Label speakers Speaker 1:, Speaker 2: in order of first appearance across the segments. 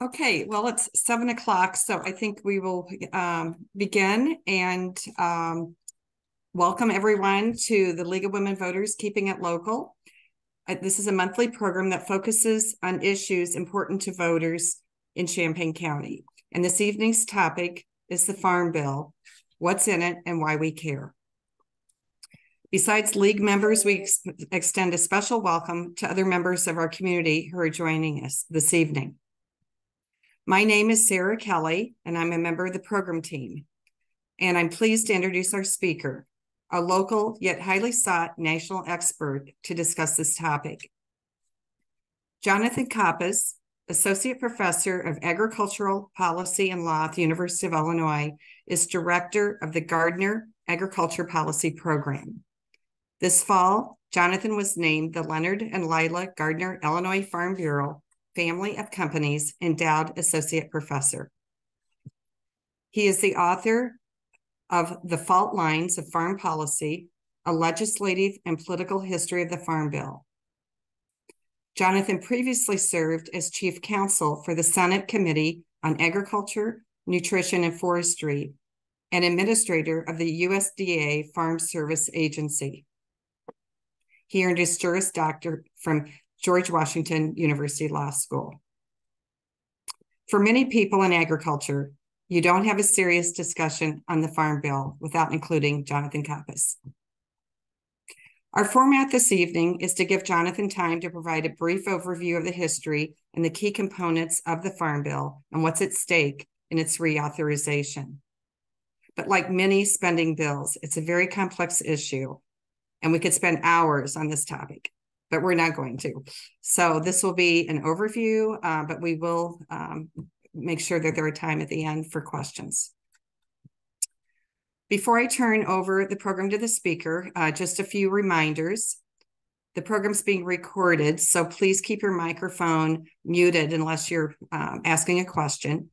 Speaker 1: Okay, well, it's 7 o'clock, so I think we will begin and welcome everyone to the League of Women Voters Keeping It Local. This is a monthly program that focuses on issues important to voters in Champaign County. And this evening's topic is the Farm Bill, what's in it and why we care. Besides League members, we extend a special welcome to other members of our community who are joining us this evening. My name is Sarah Kelly, and I'm a member of the program team. And I'm pleased to introduce our speaker, a local yet highly sought national expert to discuss this topic. Jonathan Coppess, Associate Professor of Agricultural Policy and Law at the University of Illinois, is Director of the Gardner Agriculture Policy Program. This fall, Jonathan was named the Leonard and Lila Gardner Illinois Farm Bureau Family of Companies Endowed Associate Professor. He is the author of The Fault Lines of Farm Policy, a legislative and political history of the Farm Bill. Jonathan previously served as Chief Counsel for the Senate Committee on Agriculture, Nutrition, and Forestry, and Administrator of the USDA Farm Service Agency. He earned his Juris Doctor from George Washington University Law School. For many people in agriculture, you don't have a serious discussion on the Farm Bill without including Jonathan Coppess. Our format this evening is to give Jonathan time to provide a brief overview of the history and the key components of the Farm Bill and what's at stake in its reauthorization. But like many spending bills, it's a very complex issue, and we could spend hours on this topic, but we're not going to. So this will be an overview, but we will make sure that there are time at the end for questions. Before I turn over the program to the speaker, just a few reminders. The program's being recorded, so please keep your microphone muted unless you're asking a question.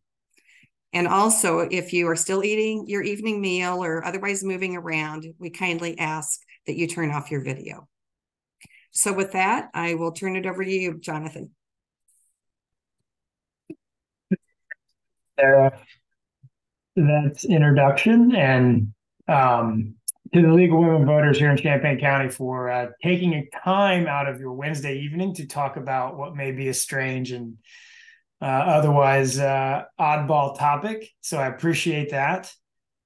Speaker 1: And also, if you are still eating your evening meal or otherwise moving around, we kindly ask that you turn off your video. So with that, I will turn it over to you, Jonathan.
Speaker 2: Sarah, that's introduction, and to the League of Women Voters here in Champaign County for taking a time out of your Wednesday evening to talk about what may be a strange and otherwise oddball topic. So I appreciate that.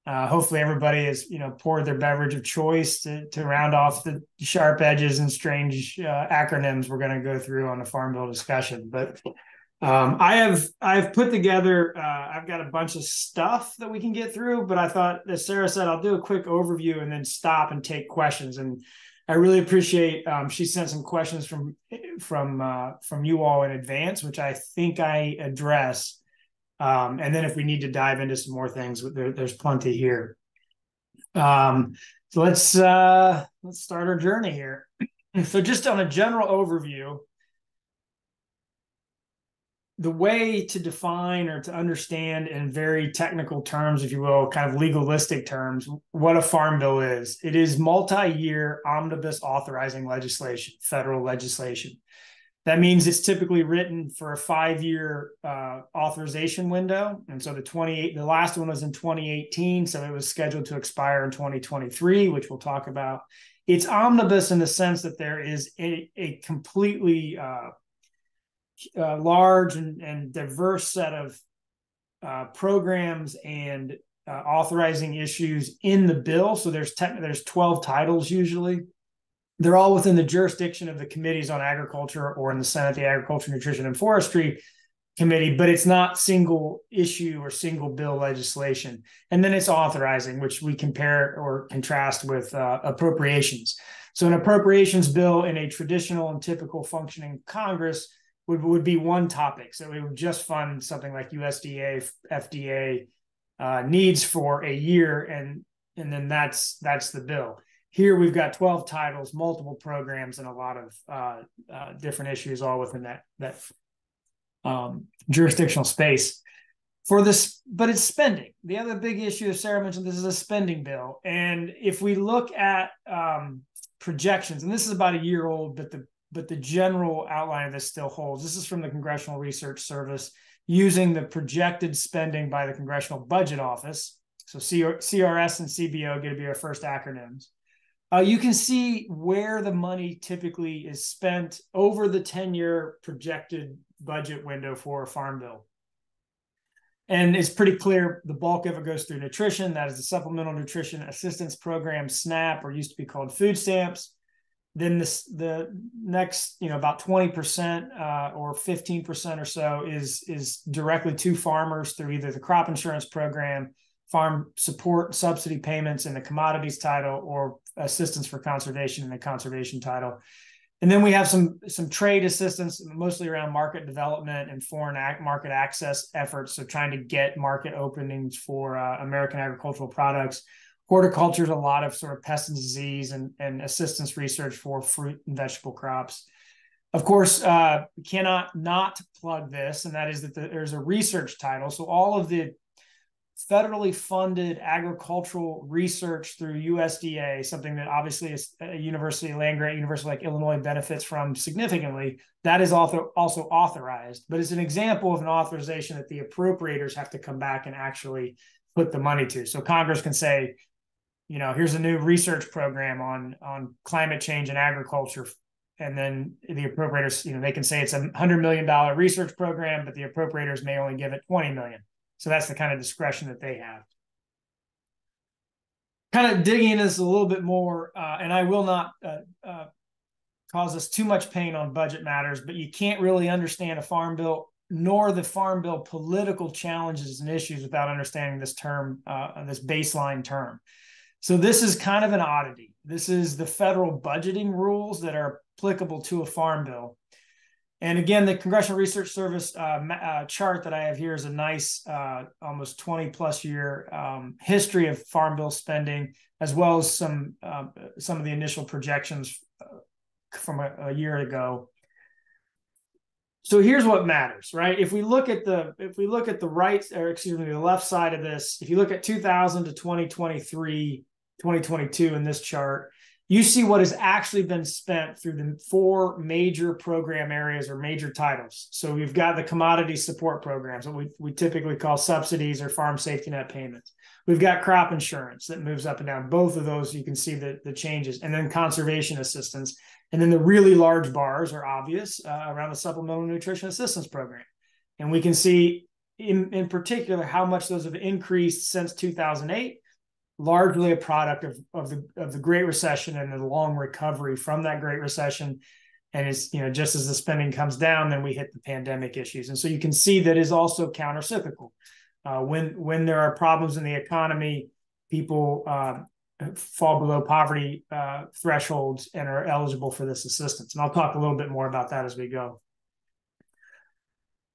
Speaker 2: Hopefully everybody has, poured their beverage of choice to round off the sharp edges and strange acronyms we're going to go through on the Farm Bill discussion. But I've put together, I've got a bunch of stuff that we can get through, but I thought, as Sarah said, I'll do a quick overview and then stop and take questions. And I really appreciate, she sent some questions from you all in advance, which I think I address. And then if we need to dive into some more things, there's plenty here. So let's start our journey here. So just on a general overview, the way to define or to understand in very technical terms, if you will, kind of legalistic terms, what a farm bill is. It is multi-year omnibus authorizing legislation, federal legislation. That means it's typically written for a 5-year authorization window. And so the last one was in 2018, so it was scheduled to expire in 2023, which we'll talk about. It's omnibus in the sense that there is a completely large and diverse set of programs and authorizing issues in the bill. So there's 12 titles usually. They're all within the jurisdiction of the committees on agriculture, or in the Senate, the Agriculture, Nutrition, and Forestry Committee, but it's not single issue or single bill legislation. And then it's authorizing, which we compare or contrast with appropriations. So an appropriations bill in a traditional and typical functioning Congress would be one topic. So it would just fund something like USDA, FDA needs for a year, and then that's the bill. Here we've got 12 titles, multiple programs, and a lot of different issues all within that jurisdictional space. For this, but it's spending. The other big issue, as Sarah mentioned, this is a spending bill. And if we look at projections, and this is about a year old, but the general outline of this still holds. This is from the Congressional Research Service. using the projected spending by the Congressional Budget Office. So CRS and CBO get to be our first acronyms. You can see where the money typically is spent over the 10-year projected budget window for a farm bill. And it's pretty clear the bulk of it goes through nutrition. That is the Supplemental Nutrition Assistance Program, SNAP, or used to be called food stamps. Then the next, about 20% or 15% or so is directly to farmers through either the crop insurance program, farm support subsidy payments in the commodities title, or assistance for conservation in the conservation title. And then we have some trade assistance, mostly around market development and foreign market access efforts. So trying to get market openings for American agricultural products. Horticulture is a lot of sort of pest and disease and assistance research for fruit and vegetable crops. Of course, we cannot not plug this, and that is that there's a research title. So all of the federally funded agricultural research through USDA, something that obviously is a university, land-grant university like Illinois benefits from significantly, that is also authorized. But it's an example of an authorization that the appropriators have to come back and actually put the money to. So Congress can say, here's a new research program on climate change and agriculture. And then the appropriators, they can say it's a $100 million research program, but the appropriators may only give it $20 million. So that's the kind of discretion that they have. Kind of digging into this a little bit more, and I will not cause us too much pain on budget matters, but you can't really understand a farm bill nor the farm bill political challenges and issues without understanding this term, this baseline term. So this is kind of an oddity. This is the federal budgeting rules that are applicable to a farm bill. And again, the Congressional Research Service chart that I have here is a nice, almost 20 plus year history of farm bill spending, as well as some of the initial projections from a year ago. So here's what matters, right? If we look at the left side of this, if you look at 2000 to 2023, 2022 in this chart, you see what has actually been spent through the four major program areas or major titles. So we've got the commodity support programs, what we typically call subsidies or farm safety net payments. We've got crop insurance that moves up and down. Both of those, you can see the changes. And then conservation assistance. And then the really large bars are obvious around the Supplemental Nutrition Assistance Program. And we can see in particular how much those have increased since 2008. Largely a product of the Great Recession and the long recovery from that Great Recession. And it's, just as the spending comes down, then we hit the pandemic issues. And so you can see that is also countercyclical. When there are problems in the economy, people fall below poverty thresholds and are eligible for this assistance. And I'll talk a little bit more about that as we go.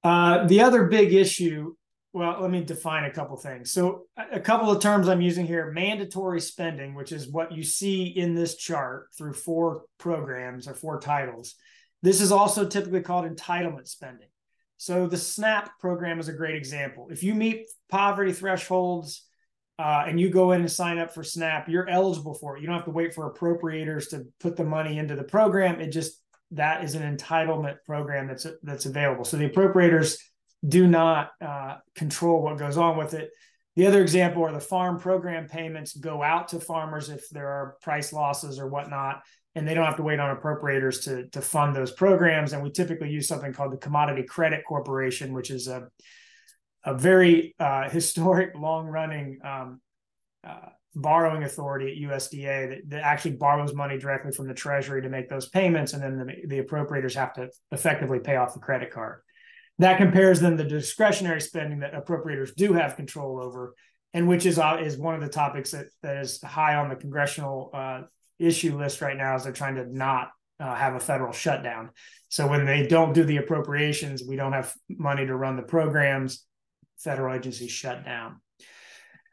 Speaker 2: The other big issue, well, let me define a couple things. So a couple of terms I'm using here: mandatory spending, which is what you see in this chart through four programs or four titles. This is also typically called entitlement spending. So the SNAP program is a great example. If you meet poverty thresholds and you go in and sign up for SNAP, you're eligible for it. You don't have to wait for appropriators to put the money into the program. That is an entitlement program that's available. So the appropriators do not control what goes on with it. The other example are the farm program payments go out to farmers if there are price losses or whatnot, and they don't have to wait on appropriators to fund those programs. And we typically use something called the Commodity Credit Corporation, which is a very historic, long-running borrowing authority at USDA that actually borrows money directly from the Treasury to make those payments, and then the appropriators have to effectively pay off the credit card. That compares then the discretionary spending that appropriators do have control over, and which is one of the topics that is high on the congressional issue list right now, as they're trying to not have a federal shutdown. So when they don't do the appropriations, we don't have money to run the programs, federal agencies shut down.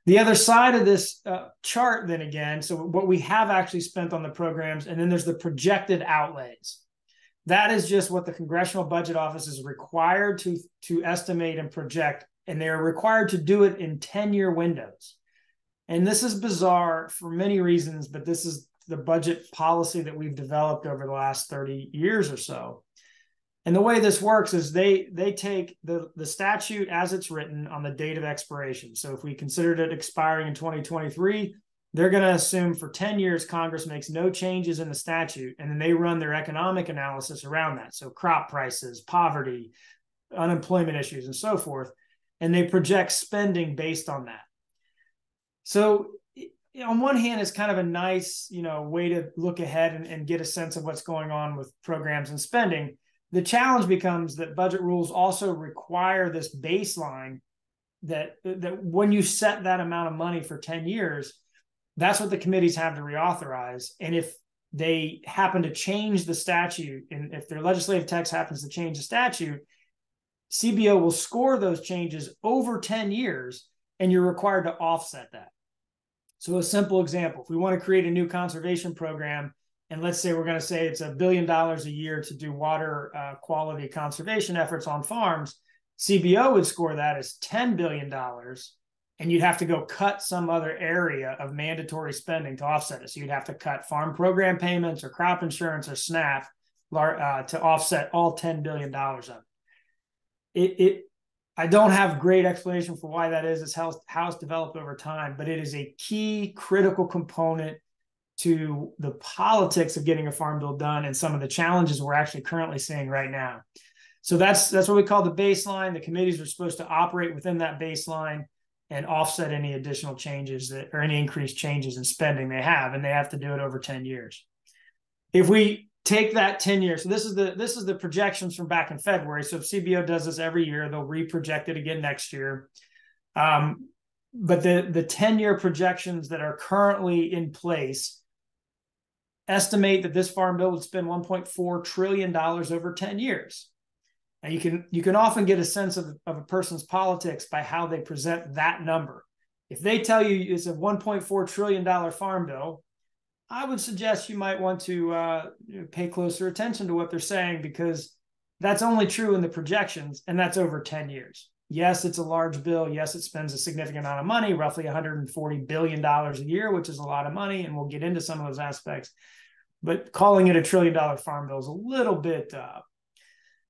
Speaker 2: The other side of this chart then again, so what we have actually spent on the programs, and then there's the projected outlays. That is just what the Congressional Budget Office is required to estimate and project, and they're required to do it in 10-year windows. And this is bizarre for many reasons, but this is the budget policy that we've developed over the last 30 years or so. And the way this works is they take the statute as it's written on the date of expiration. So if we considered it expiring in 2023, they're going to assume for 10 years Congress makes no changes in the statute, and then they run their economic analysis around that. So crop prices, poverty, unemployment issues, and so forth. And they project spending based on that. So on one hand, it's kind of a nice, way to look ahead and get a sense of what's going on with programs and spending. The challenge becomes that budget rules also require this baseline that when you set that amount of money for 10 years, that's what the committees have to reauthorize. And if they happen to change the statute, and if their legislative text happens to change the statute, CBO will score those changes over 10 years, and you're required to offset that. So a simple example, if we want to create a new conservation program, and let's say we're going to say it's $1 billion a year to do water quality conservation efforts on farms, CBO would score that as $10 billion, and you'd have to go cut some other area of mandatory spending to offset it. So you'd have to cut farm program payments or crop insurance or SNAP to offset all $10 billion of it. I don't have great explanation for why that is. It's how it's developed over time, but it is a key critical component to the politics of getting a farm bill done and some of the challenges we're actually currently seeing right now. So that's what we call the baseline. The committees are supposed to operate within that baseline and offset any additional changes or any increased changes in spending they have, and they have to do it over 10 years. If we take that 10 years, so this is the projections from back in February. So if CBO does this every year, they'll reproject it again next year. But the 10-year projections that are currently in place estimate that this farm bill would spend $1.4 trillion over 10 years. Now you can often get a sense of a person's politics by how they present that number. If they tell you it's a $1.4 trillion farm bill, I would suggest you might want to pay closer attention to what they're saying, because that's only true in the projections, and that's over 10 years. Yes, it's a large bill. Yes, it spends a significant amount of money, roughly $140 billion a year, which is a lot of money, and we'll get into some of those aspects. But calling it $1 trillion farm bill is a little bit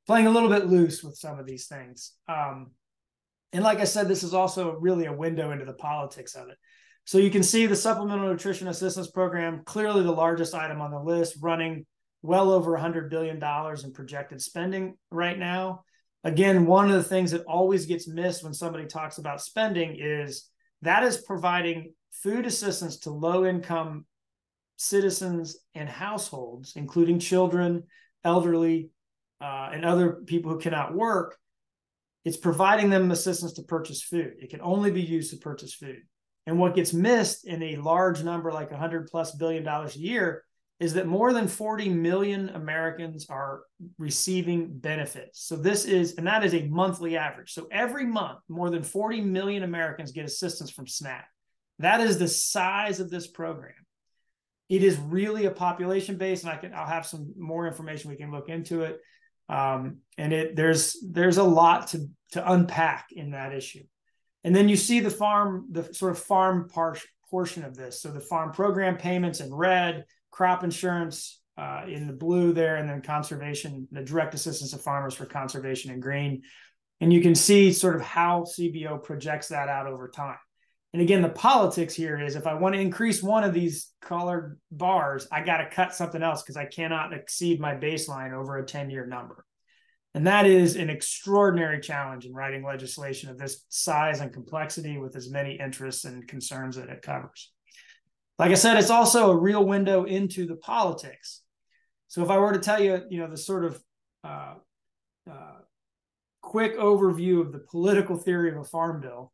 Speaker 2: playing a little bit loose with some of these things. And like I said, this is also really a window into the politics of it. So you can see the Supplemental Nutrition Assistance Program, clearly the largest item on the list, running well over $100 billion in projected spending right now. Again, one of the things that always gets missed when somebody talks about spending is that is providing food assistance to low-income citizens and households, including children, elderly, and other people who cannot work. It's providing them assistance to purchase food. It can only be used to purchase food. And what gets missed in a large number like $100+ billion a year is that more than 40 million Americans are receiving benefits. So that is a monthly average. So every month, more than 40 million Americans get assistance from SNAP. That is the size of this program. It is really a population base, and I'll have some more information we can look into it. And there's a lot to unpack in that issue. And then you see the sort of farm portion of this. So the farm program payments in red, crop insurance in the blue there, and then conservation, the direct assistance to farmers for conservation in green. And you can see sort of how CBO projects that out over time. And again, the politics here is if I want to increase one of these colored bars, I got to cut something else because I cannot exceed my baseline over a 10-year number. And that is an extraordinary challenge in writing legislation of this size and complexity with as many interests and concerns that it covers. Like I said, it's also a real window into the politics. So if I were to tell you, the sort of quick overview of the political theory of a farm bill,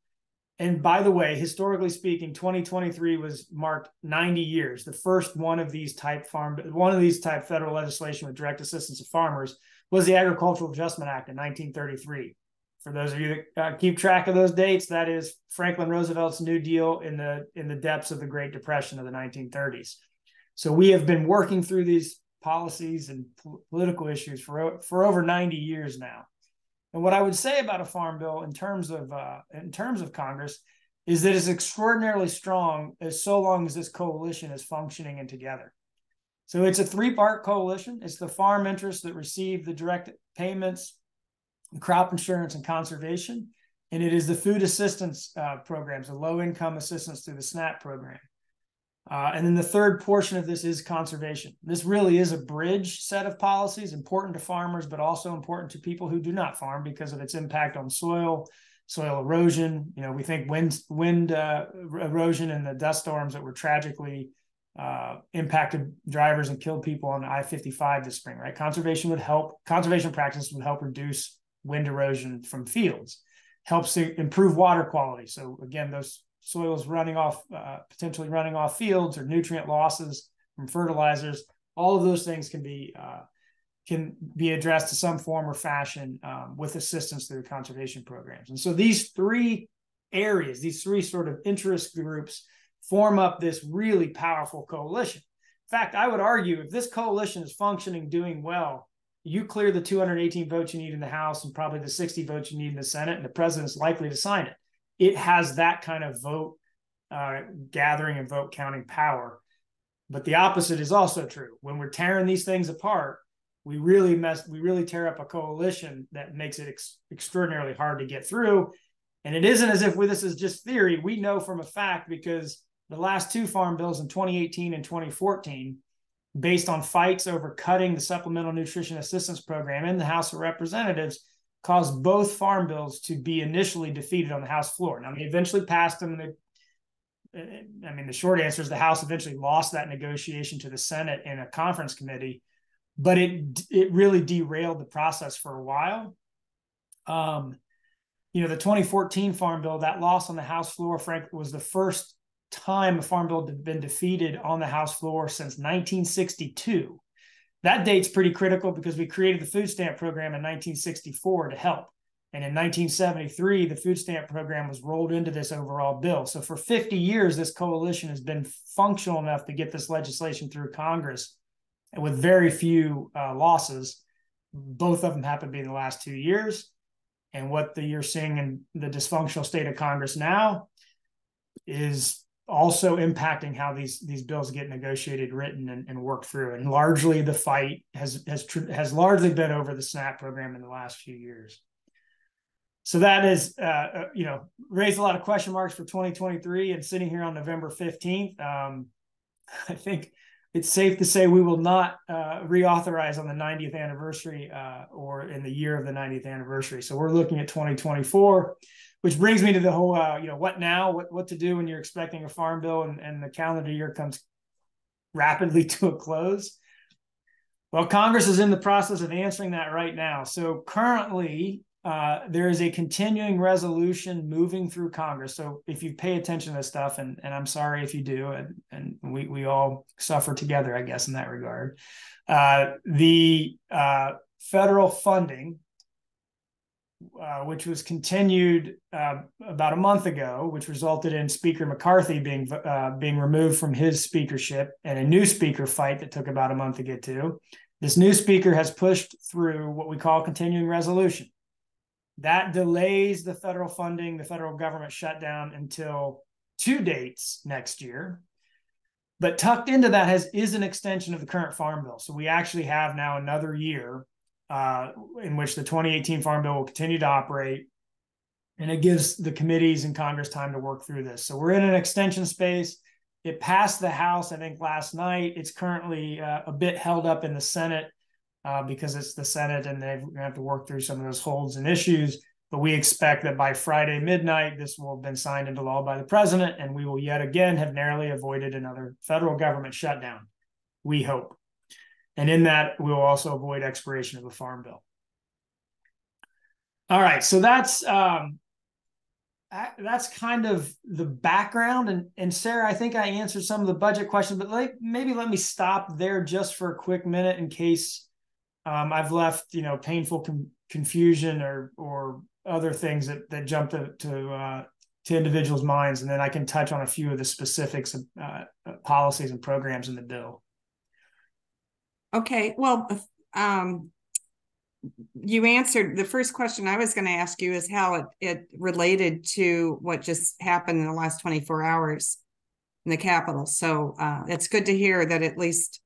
Speaker 2: and by the way, historically speaking, 2023 was marked 90 years. The first one of these type federal legislation with direct assistance to farmers was the Agricultural Adjustment Act in 1933. For those of you that keep track of those dates, that is Franklin Roosevelt's New Deal in the depths of the Great Depression of the 1930s. So we have been working through these policies and political issues for over 90 years now. And what I would say about a farm bill in terms of Congress is that it's extraordinarily strong so long as this coalition is functioning and together. So it's a three-part coalition. It's the farm interests that receive the direct payments, crop insurance, and conservation. And it is the food assistance programs, the low-income assistance through the SNAP program. And then the third portion of this is conservation. This really is a bridge set of policies, important to farmers, but also important to people who do not farm because of its impact on soil erosion. We think wind erosion and the dust storms that were tragically impacted drivers and killed people on I-55 this spring, right? Conservation practices would help reduce wind erosion from fields, helps to improve water quality. So again, those soils potentially running off fields, or nutrient losses from fertilizers, all of those things can be addressed to some form or fashion with assistance through conservation programs. And so these three areas, these three sort of interest groups, form up this really powerful coalition. In fact, I would argue if this coalition is functioning, doing well, you clear the 218 votes you need in the House and probably the 60 votes you need in the Senate, and the president's likely to sign it. It has that kind of vote gathering and vote counting power. But the opposite is also true. When we're tearing these things apart, we really tear up a coalition that makes it extraordinarily hard to get through. And it isn't as if this is just theory. We know from a fact, because the last two farm bills in 2018 and 2014, based on fights over cutting the Supplemental Nutrition Assistance Program in the House of Representatives, caused both farm bills to be initially defeated on the House floor. Now, they eventually passed them. The short answer is the House eventually lost that negotiation to the Senate in a conference committee, but it really derailed the process for a while. The 2014 farm bill, that loss on the House floor, frankly, was the first time a farm bill had been defeated on the House floor since 1962. That date's pretty critical because we created the food stamp program in 1964 to help. And in 1973, the food stamp program was rolled into this overall bill. So for 50 years, this coalition has been functional enough to get this legislation through Congress, and with very few losses. Both of them happen to be in the last 2 years. And what you're seeing in the dysfunctional state of Congress now is also impacting how these bills get negotiated, written, and worked through. And largely the fight has largely been over the SNAP program in the last few years. So that is, raised a lot of question marks for 2023. And sitting here on November 15th, I think it's safe to say we will not reauthorize on the 90th anniversary or in the year of the 90th anniversary. So we're looking at 2024. Which brings me to the whole, what now, what to do when you're expecting a farm bill and the calendar year comes rapidly to a close. Well, Congress is in the process of answering that right now. So currently, there is a continuing resolution moving through Congress. So if you pay attention to this stuff, and I'm sorry if you do, and we all suffer together, I guess, in that regard, the federal funding, which was continued about a month ago, which resulted in Speaker McCarthy being removed from his speakership and a new speaker fight that took about a month to get to. This new speaker has pushed through what we call continuing resolution. That delays the federal funding, the federal government shutdown, until 2 dates next year. But tucked into that is an extension of the current farm bill. So we actually have now another year in which the 2018 Farm Bill will continue to operate, and it gives the committees in Congress time to work through this. So we're in an extension space. It passed the House, I think, last night. It's currently a bit held up in the Senate because it's the Senate, and they're going to have to work through some of those holds and issues. But we expect that by Friday midnight, this will have been signed into law by the president, and we will yet again have narrowly avoided another federal government shutdown, we hope. And in that, we will also avoid expiration of the Farm Bill. All right, so that's kind of the background. And Sarah, I think I answered some of the budget questions, but maybe let me stop there just for a quick minute in case I've left painful confusion or other things that jump to individuals' minds, and then I can touch on a few of the specifics of policies and programs in the bill.
Speaker 1: Okay, well, you answered the first question I was going to ask you, is how it related to what just happened in the last 24 hours in the Capitol. So it's good to hear that at least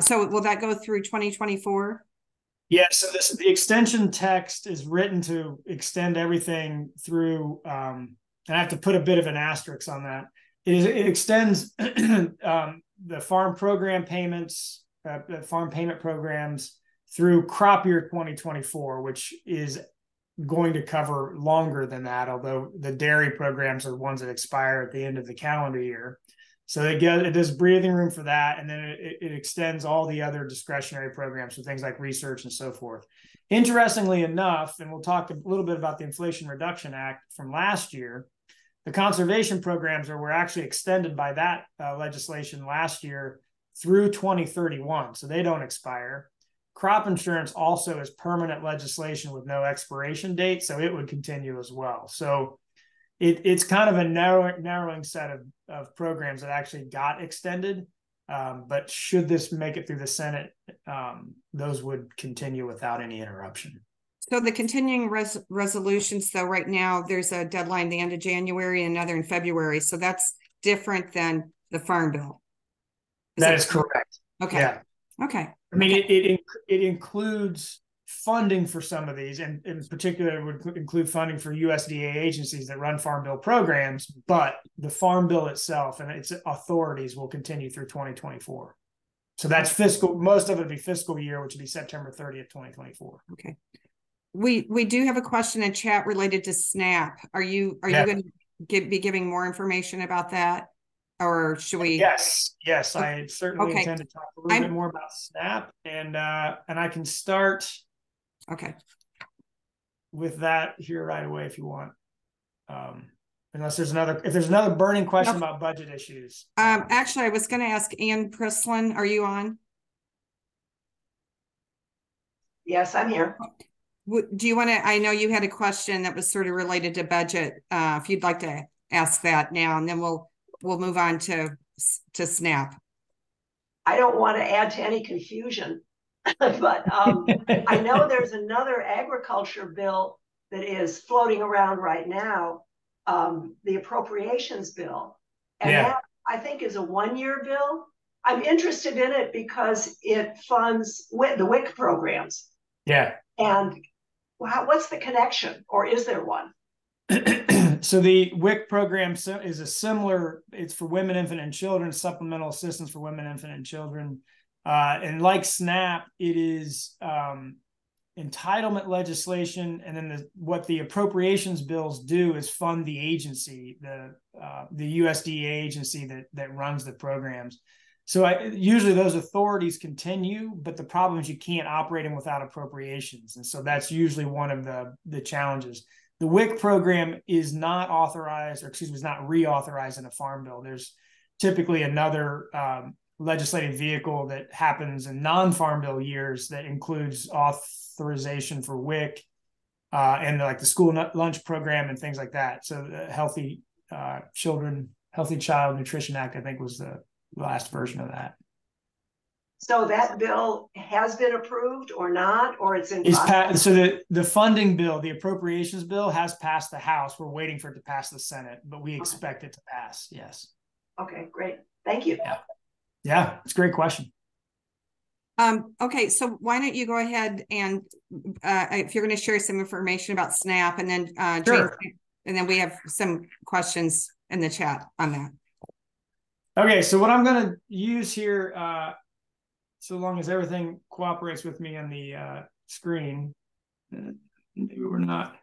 Speaker 1: So will that go through 2024?
Speaker 2: Yeah, so the extension text is written to extend everything through, and I have to put a bit of an asterisk on that. It extends the farm program payments, the farm payment programs through crop year 2024, which is going to cover longer than that, although the dairy programs are the ones that expire at the end of the calendar year. So it does breathing room for that, and then it extends all the other discretionary programs, so things like research and so forth. Interestingly enough, and we'll talk a little bit about the Inflation Reduction Act from last year, the conservation programs were actually extended by that legislation last year through 2031, so they don't expire. Crop insurance also is permanent legislation with no expiration date, so it would continue as well. So it's kind of a narrowing set of programs that actually got extended. But should this make it through the Senate, those would continue without any interruption.
Speaker 1: So the continuing resolutions, though, right now there's a deadline the end of January and another in February. So that's different than the Farm Bill.
Speaker 2: That is correct.
Speaker 1: Okay.
Speaker 2: Yeah.
Speaker 1: Okay.
Speaker 2: I mean, it includes funding for some of these, and in particular, it would include funding for USDA agencies that run Farm Bill programs, but the Farm Bill itself and its authorities will continue through 2024. So that's fiscal, most of it would be fiscal year, which would be September 30th, 2024.
Speaker 1: Okay. We do have a question in chat related to SNAP. Are you going to be giving more information about that? Or should we?
Speaker 2: Yes,
Speaker 1: okay.
Speaker 2: I certainly intend to talk a little bit more about SNAP, and I can start with that here right away if you want. Unless if there's another burning question about budget issues.
Speaker 1: Actually, I was going to ask Ann Prislin, are you on?
Speaker 3: Yes, I'm here.
Speaker 1: Do you want to, I know you had a question that was sort of related to budget. If you'd like to ask that now, and then we'll move on to SNAP.
Speaker 3: I don't want to add to any confusion, but I know there's another agriculture bill that is floating around right now, the appropriations bill. And that, I think, is a one-year bill. I'm interested in it because it funds the WIC programs.
Speaker 2: Yeah.
Speaker 3: And what's the connection, or is there one?
Speaker 2: So the WIC program is a similar, it's for women, infant, and children, supplemental assistance for women, infant, and children. And like SNAP, it is entitlement legislation. And then what the appropriations bills do is fund the agency, the USDA agency that runs the programs. So usually those authorities continue, but the problem is you can't operate them without appropriations. And so that's usually one of the challenges. The WIC program is not authorized, or excuse me, is not reauthorized in a farm bill. There's typically another legislative vehicle that happens in non-farm bill years that includes authorization for WIC and like the school lunch program and things like that. So the Healthy Child Nutrition Act, I think, was the last version of that.
Speaker 3: So that bill has been approved or not, or it's in
Speaker 2: so the funding bill, the appropriations bill, has passed the House. We're waiting for it to pass the Senate, but we expect it to pass. Yes.
Speaker 3: Okay, great. Thank you.
Speaker 2: Yeah, it's a great question.
Speaker 1: Okay, so why don't you go ahead and if you're going to share some information about SNAP, and then
Speaker 2: sure.
Speaker 1: James, and then we have some questions in the chat on that. Okay,
Speaker 2: so what I'm going to use here, so long as everything cooperates with me on the screen, maybe we're not.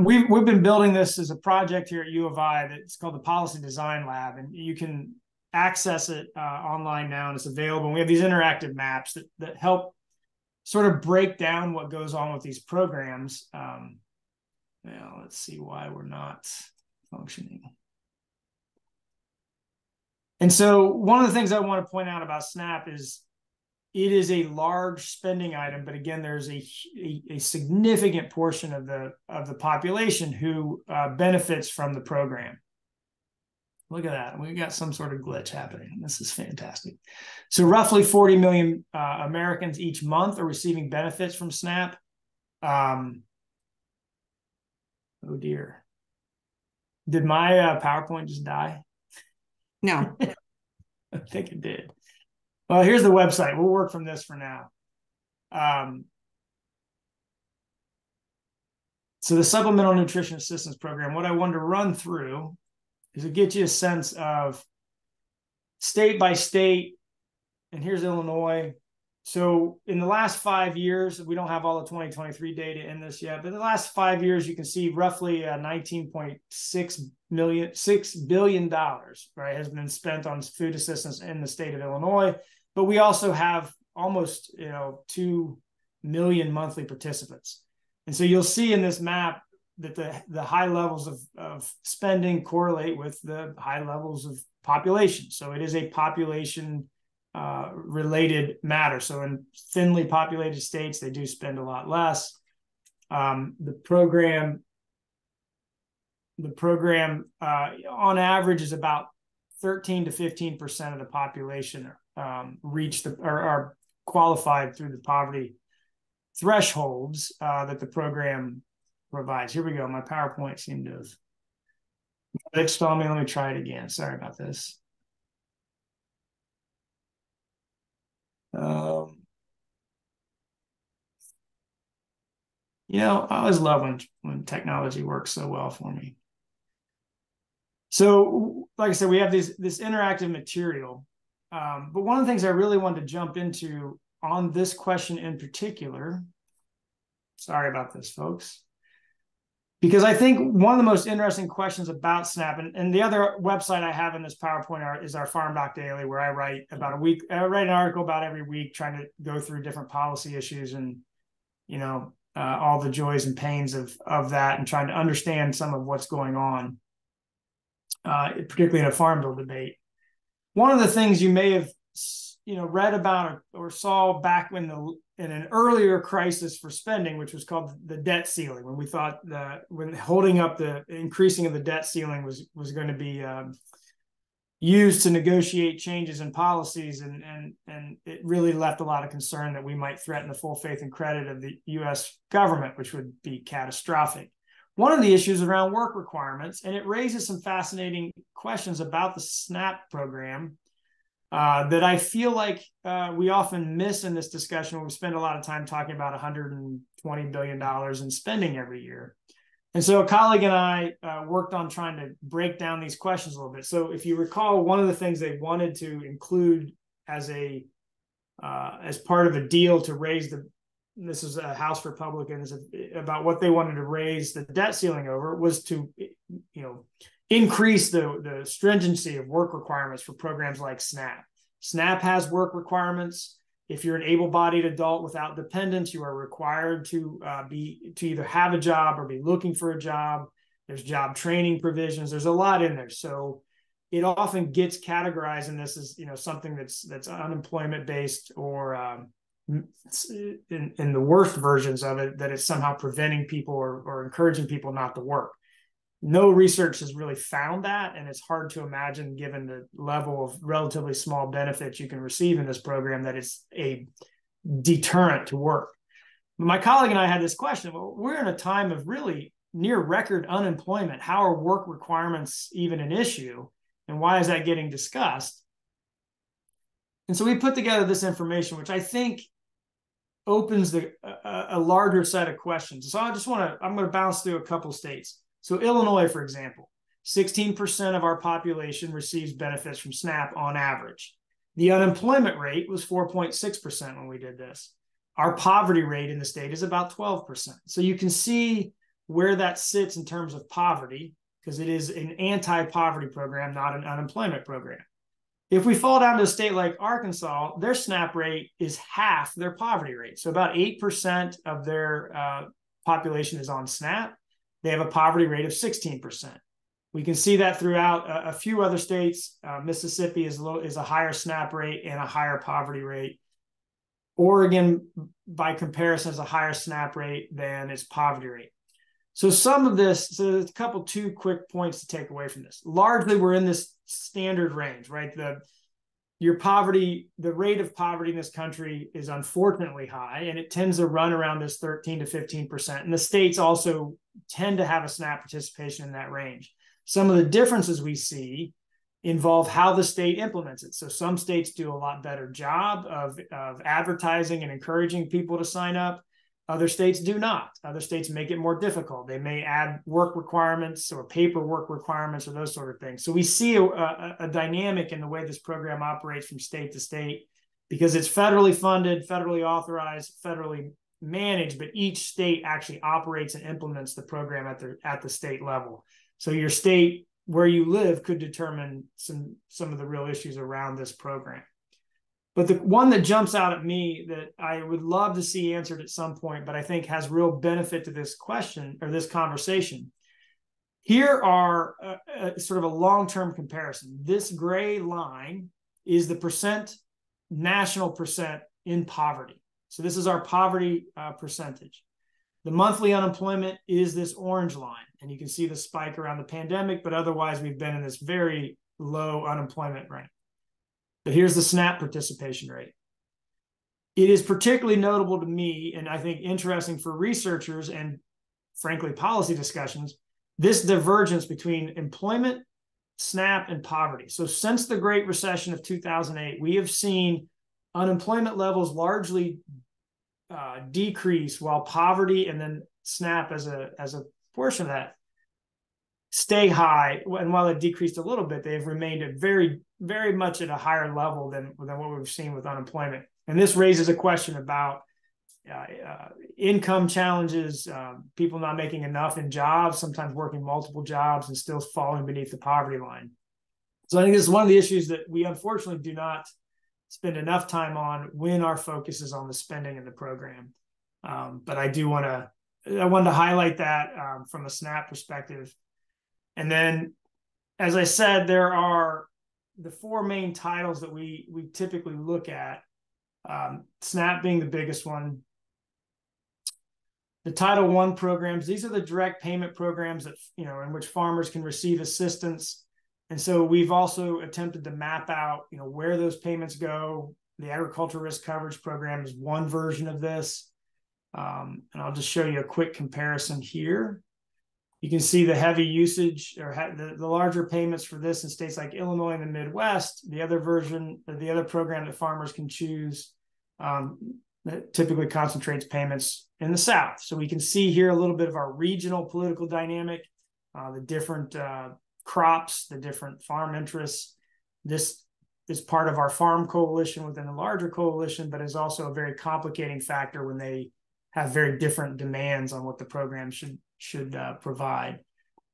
Speaker 2: We've been building this as a project here at U of I that's called the Policy Design Lab, and you can access it online now, and it's available. And we have these interactive maps that help sort of break down what goes on with these programs. Now let's see why we're not functioning. And so one of the things I want to point out about SNAP is it is a large spending item, but again, there's a significant portion of the population who benefits from the program. Look at that. We got some sort of glitch happening. This is fantastic. So roughly 40 million Americans each month are receiving benefits from SNAP. Oh dear. Did my PowerPoint just die?
Speaker 1: No.
Speaker 2: I think it did. Well, here's the website. We'll work from this for now. So the Supplemental Nutrition Assistance Program, what I wanted to run through is to get you a sense of state by state. And here's Illinois. So in the last 5 years, we don't have all the 2023 data in this yet, but in the last 5 years, you can see roughly $19.6 billion, right, has been spent on food assistance in the state of Illinois. But we also have almost 2 million monthly participants. And so you'll see in this map that the high levels of spending correlate with the high levels of population. So it is a population related matter. So in thinly populated states, they do spend a lot less. The program on average is about 13 to 15% of the population are qualified through the poverty thresholds that the program provides. Here we go. My PowerPoint seemed to have glitched on me. Let me try it again. Sorry about this. I always love when technology works so well for me. So, like I said, we have this interactive material. But one of the things I really wanted to jump into on this question in particular, sorry about this, folks, because I think one of the most interesting questions about SNAP, and the other website I have in this PowerPoint is our Farm Doc Daily, where I write an article about every week, trying to go through different policy issues and, all the joys and pains of that, and trying to understand some of what's going on, particularly in a farm bill debate. One of the things you may have, read about or saw back in an earlier crisis for spending, which was called the debt ceiling, when we thought when holding up the increasing of the debt ceiling was going to be used to negotiate changes in policies, and it really left a lot of concern that we might threaten the full faith and credit of the U.S. government, which would be catastrophic. One of the issues around work requirements, and it raises some fascinating questions about the SNAP program that I feel like we often miss in this discussion when we spend a lot of time talking about $120 billion in spending every year. And so a colleague and I worked on trying to break down these questions a little bit. So if you recall, one of the things they wanted to include as part of a deal to raise this is a House Republicans, about what they wanted to raise the debt ceiling over, was to increase the stringency of work requirements for programs like SNAP. SNAP has work requirements. If you're an able-bodied adult without dependents, you are required to either have a job or be looking for a job. There's job training provisions. There's a lot in there. So it often gets categorized in this as something that's unemployment based, or in the worst versions of it, that it's somehow preventing people or encouraging people not to work. No research has really found that, and it's hard to imagine, given the level of relatively small benefits you can receive in this program, that it's a deterrent to work. My colleague and I had this question. Well, we're in a time of really near record unemployment. How are work requirements even an issue, and why is that getting discussed? And so we put together this information, which I think opens a larger set of questions. So I'm going to bounce through a couple states. So Illinois, for example, 16% of our population receives benefits from SNAP on average. The unemployment rate was 4.6% when we did this. Our poverty rate in the state is about 12%. So you can see where that sits in terms of poverty, because it is an anti-poverty program, not an unemployment program. If we fall down to a state like Arkansas, their SNAP rate is half their poverty rate. So about 8% of their population is on SNAP. They have a poverty rate of 16%. We can see that throughout a few other states. Mississippi is a higher SNAP rate and a higher poverty rate. Oregon, by comparison, has a higher SNAP rate than its poverty rate. So there's two quick points to take away from this. Largely, we're in this standard range, right? The rate of poverty in this country is unfortunately high, and it tends to run around this 13 to 15%. And the states also tend to have a SNAP participation in that range. Some of the differences we see involve how the state implements it. So some states do a lot better job of advertising and encouraging people to sign up. Other states do not. Other states make it more difficult. They may add work requirements or paperwork requirements or those sort of things. So we see a dynamic in the way this program operates from state to state, because it's federally funded, federally authorized, federally managed, but each state actually operates and implements the program at the state level. So your state where you live could determine some of the real issues around this program. But the one that jumps out at me that I would love to see answered at some point, but I think has real benefit to this question or this conversation. Here are sort of a long-term comparison. This gray line is the national percent in poverty. So this is our poverty percentage. The monthly unemployment is this orange line, and you can see the spike around the pandemic, but otherwise we've been in this very low unemployment rate. But here's the SNAP participation rate. It is particularly notable to me, and I think interesting for researchers and frankly policy discussions, this divergence between employment, SNAP, and poverty. So since the Great Recession of 2008, we have seen unemployment levels largely decrease, while poverty and then SNAP as a portion of that stay high. And while it decreased a little bit, they've remained at very, very much at a higher level than what we've seen with unemployment. And this raises a question about income challenges, people not making enough in jobs, sometimes working multiple jobs and still falling beneath the poverty line. So I think this is one of the issues that we unfortunately do not spend enough time on when our focus is on the spending in the program. But I wanted to highlight that from a SNAP perspective. And then, as I said, there are the four main titles that we typically look at, SNAP being the biggest one. The Title I programs, these are the direct payment programs that, in which farmers can receive assistance. And so we've also attempted to map out, where those payments go. The Agricultural Risk Coverage Program is one version of this. And I'll just show you a quick comparison here. You can see the heavy usage or the larger payments for this in states like Illinois and the Midwest. The other version, or the other program that farmers can choose, that typically concentrates payments in the South. So we can see here a little bit of our regional political dynamic, the different crops, the different farm interests. This is part of our farm coalition within a larger coalition, but is also a very complicating factor when they have very different demands on what the program should provide.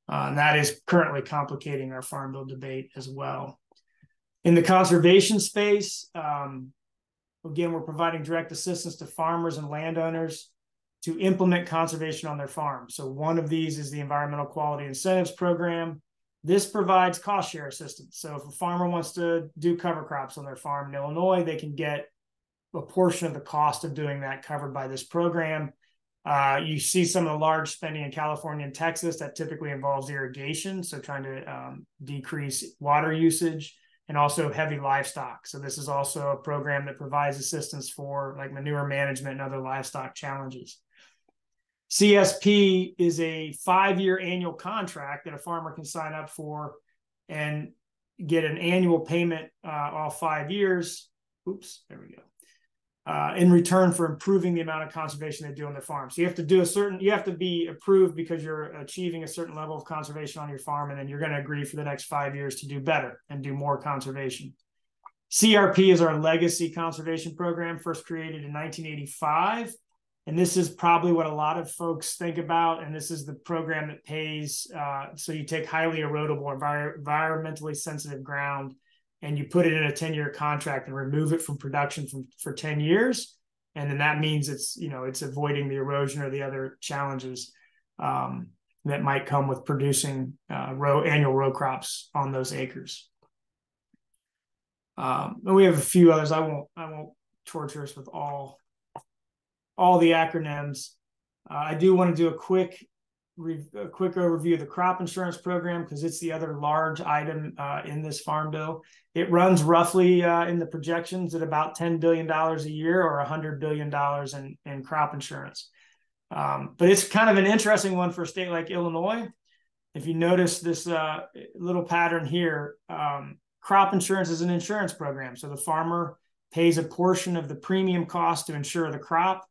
Speaker 2: And that is currently complicating our Farm Bill debate as well. In the conservation space, again, we're providing direct assistance to farmers and landowners to implement conservation on their farms. So one of these is the Environmental Quality Incentives Program. This provides cost share assistance. So if a farmer wants to do cover crops on their farm in Illinois, they can get a portion of the cost of doing that covered by this program. You see some of the large spending in California and Texas that typically involves irrigation, so trying to decrease water usage, and also heavy livestock. So this is also a program that provides assistance for like manure management and other livestock challenges. CSP is a 5-year annual contract that a farmer can sign up for and get an annual payment all 5 years. Oops, there we go. In return for improving the amount of conservation they do on their farm. So you have to be approved because you're achieving a certain level of conservation on your farm, and then you're going to agree for the next 5 years to do better and do more conservation. CRP is our legacy conservation program, first created in 1985. And this is probably what a lot of folks think about. And this is the program that pays. So you take highly erodible, environmentally sensitive ground, and you put it in a 10-year contract and remove it from production for 10 years. And then that means it's avoiding the erosion or the other challenges that might come with producing annual row crops on those acres. And we have a few others. I won't torture us with all the acronyms. I do want to do a quick overview of the crop insurance program, because it's the other large item in this farm bill. It runs roughly in the projections at about $10 billion a year, or $100 billion in crop insurance. But it's kind of an interesting one for a state like Illinois. if you notice this little pattern here, crop insurance is an insurance program. So the farmer pays a portion of the premium cost to insure the crop.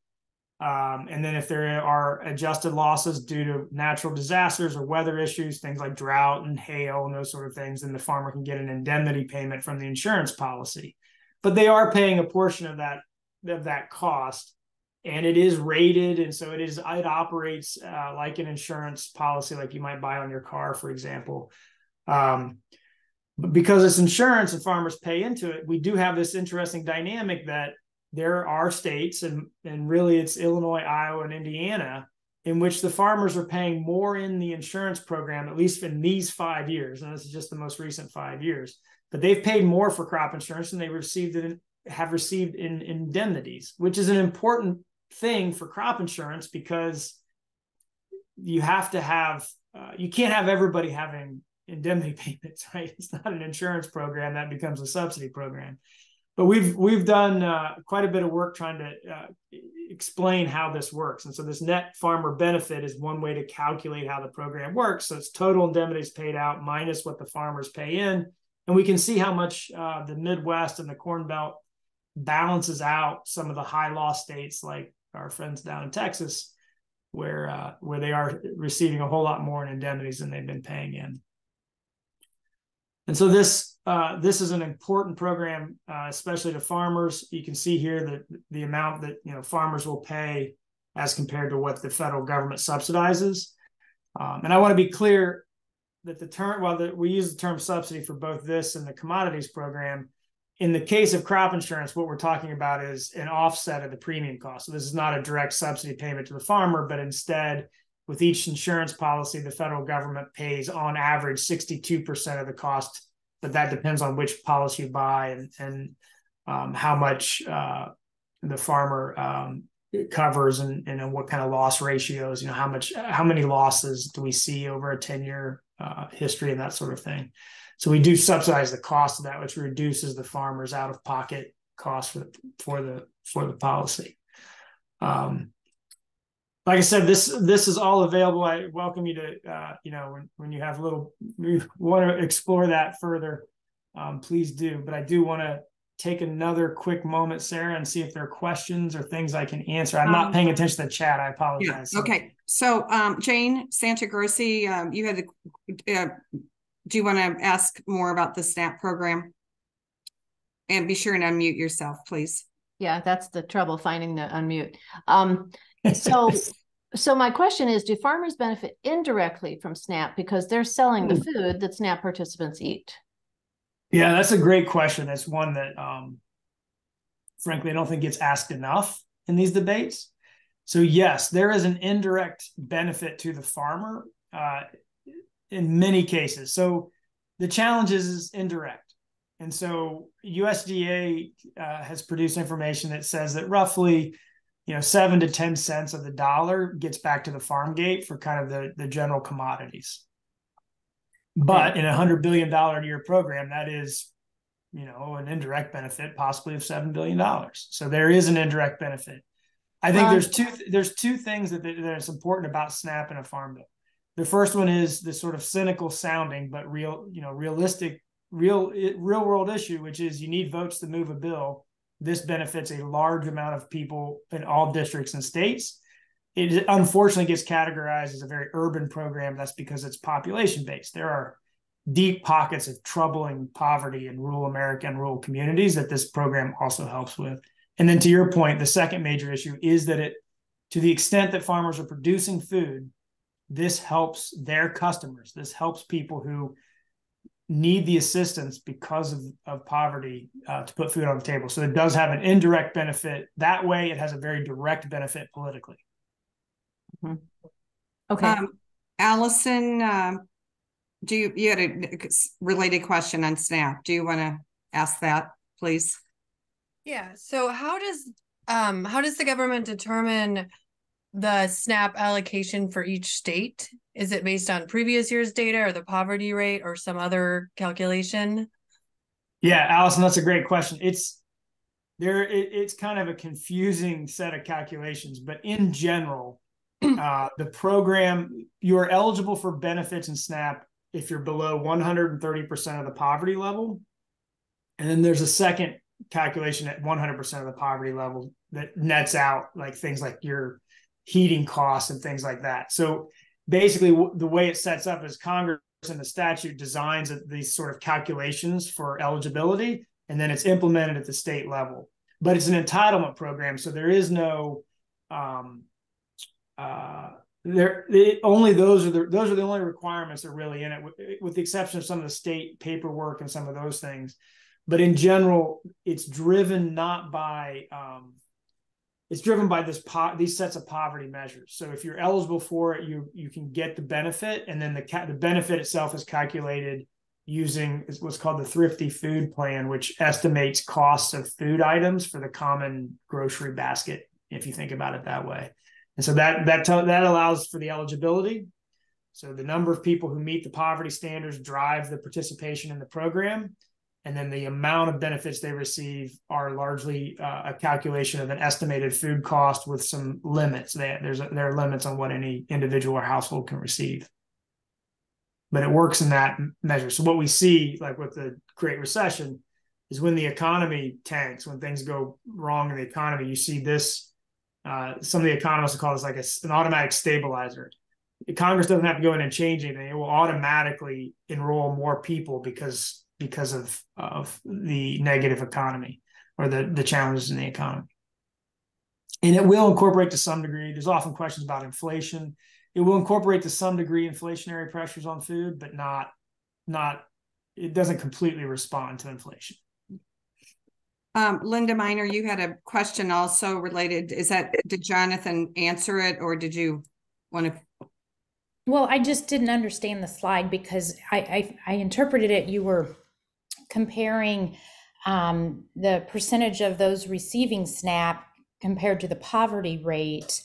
Speaker 2: And then if there are adjusted losses due to natural disasters or weather issues, things like drought and hail and those sort of things, then the farmer can get an indemnity payment from the insurance policy. But they are paying a portion of that cost, and it is rated, and so it operates like an insurance policy, like you might buy on your car, for example. But because it's insurance and farmers pay into it, we do have this interesting dynamic that there are states, and really it's Illinois, Iowa, and Indiana, in which the farmers are paying more in the insurance program, at least in these 5 years. And this is just the most recent 5 years. But they've paid more for crop insurance than have received in indemnities, which is an important thing for crop insurance, because you have to have, you can't have everybody having indemnity payments, right? It's not an insurance program, that becomes a subsidy program. But we've done quite a bit of work trying to explain how this works. And so this net farmer benefit is one way to calculate how the program works. So it's total indemnities paid out minus what the farmers pay in. And we can see how much the Midwest and the Corn Belt balances out some of the high loss states, like our friends down in Texas, where they are receiving a whole lot more in indemnities than they've been paying in. And so this is an important program, especially to farmers. You can see here that the amount that farmers will pay as compared to what the federal government subsidizes. And I want to be clear that the term, we use the term subsidy for both this and the commodities program. In the case of crop insurance, what we're talking about is an offset of the premium cost. So this is not a direct subsidy payment to the farmer, but instead, with each insurance policy, the federal government pays on average 62% of the cost, but that depends on which policy you buy and how much the farmer covers and what kind of loss ratios, how many losses do we see over a 10-year history and that sort of thing. So we do subsidize the cost of that, which reduces the farmer's out-of-pocket cost for the policy. Like I said, this is all available. I welcome you to, when you have you want to explore that further, please do. But I do want to take another quick moment, Sarah, and see if there are questions or things I can answer. I'm not paying attention to the chat. I apologize.
Speaker 1: Yeah, okay. So Jane Santagrossi, you had do you want to ask more about the SNAP program? And be sure and unmute yourself, please.
Speaker 4: Yeah, that's the trouble, finding the unmute. So my question is, do farmers benefit indirectly from SNAP because they're selling the food that SNAP participants eat?
Speaker 2: Yeah, that's a great question. That's one that, frankly, I don't think gets asked enough in these debates. So yes, there is an indirect benefit to the farmer in many cases. So the challenge is indirect. And so USDA has produced information that says that roughly 7 to 10 cents of the dollar gets back to the farm gate for kind of the general commodities. But in a $100 billion a year program, that is, an indirect benefit possibly of $7 billion. So there is an indirect benefit. I think there's two things that's important about SNAP in a farm bill. The first one is the sort of cynical sounding, but realistic, real world issue, which is you need votes to move a bill. This benefits a large amount of people in all districts and states. It unfortunately gets categorized as a very urban program. That's because it's population-based. There are deep pockets of troubling poverty in rural America and rural communities that this program also helps with. And then to your point, the second major issue is that to the extent that farmers are producing food, this helps their customers. This helps people who need the assistance because of poverty to put food on the table. So it does have an indirect benefit that way. It has a very direct benefit politically.
Speaker 4: Mm-hmm. Okay.
Speaker 1: Allison, you had a related question on SNAP. Do you want to ask that, please?
Speaker 5: Yeah. So how does the government determine the SNAP allocation for each state? Is it based on previous year's data or the poverty rate or some other calculation?
Speaker 2: Yeah, Allison, that's a great question. It's kind of a confusing set of calculations, but in general, The program, you are eligible for benefits in SNAP if you're below 130% of the poverty level. And then there's a second calculation at 100% of the poverty level that nets out like things like your heating costs and things like that. So basically the way it sets up is Congress and the statute designs these sort of calculations for eligibility, and then it's implemented at the state level. But it's an entitlement program, so there is no only those are the only requirements that are really in it, with the exception of some of the state paperwork and some of those things. But in general, it's driven not by it's driven by these sets of poverty measures. So if you're eligible for it, you can get the benefit, and then the benefit itself is calculated using what's called the Thrifty Food Plan, which estimates costs of food items for the common grocery basket, if you think about it that way. And so that allows for the eligibility. So the number of people who meet the poverty standards drive the participation in the program. And then the amount of benefits they receive are largely a calculation of an estimated food cost with some limits. There are limits on what any individual or household can receive. But it works in that measure. So what we see, like with the Great Recession, is when the economy tanks, when things go wrong in the economy, you see this. Some of the economists will call this like an automatic stabilizer. Congress doesn't have to go in and change anything. It will automatically enroll more people because of the negative economy or the challenges in the economy. And it will incorporate to some degree. There's often questions about inflation. It will incorporate to some degree inflationary pressures on food, but it doesn't completely respond to inflation.
Speaker 1: Linda Miner, you had a question also related. Did Jonathan answer it, or did you want to?
Speaker 6: Well, I just didn't understand the slide because I interpreted it. You were comparing the percentage of those receiving SNAP compared to the poverty rate,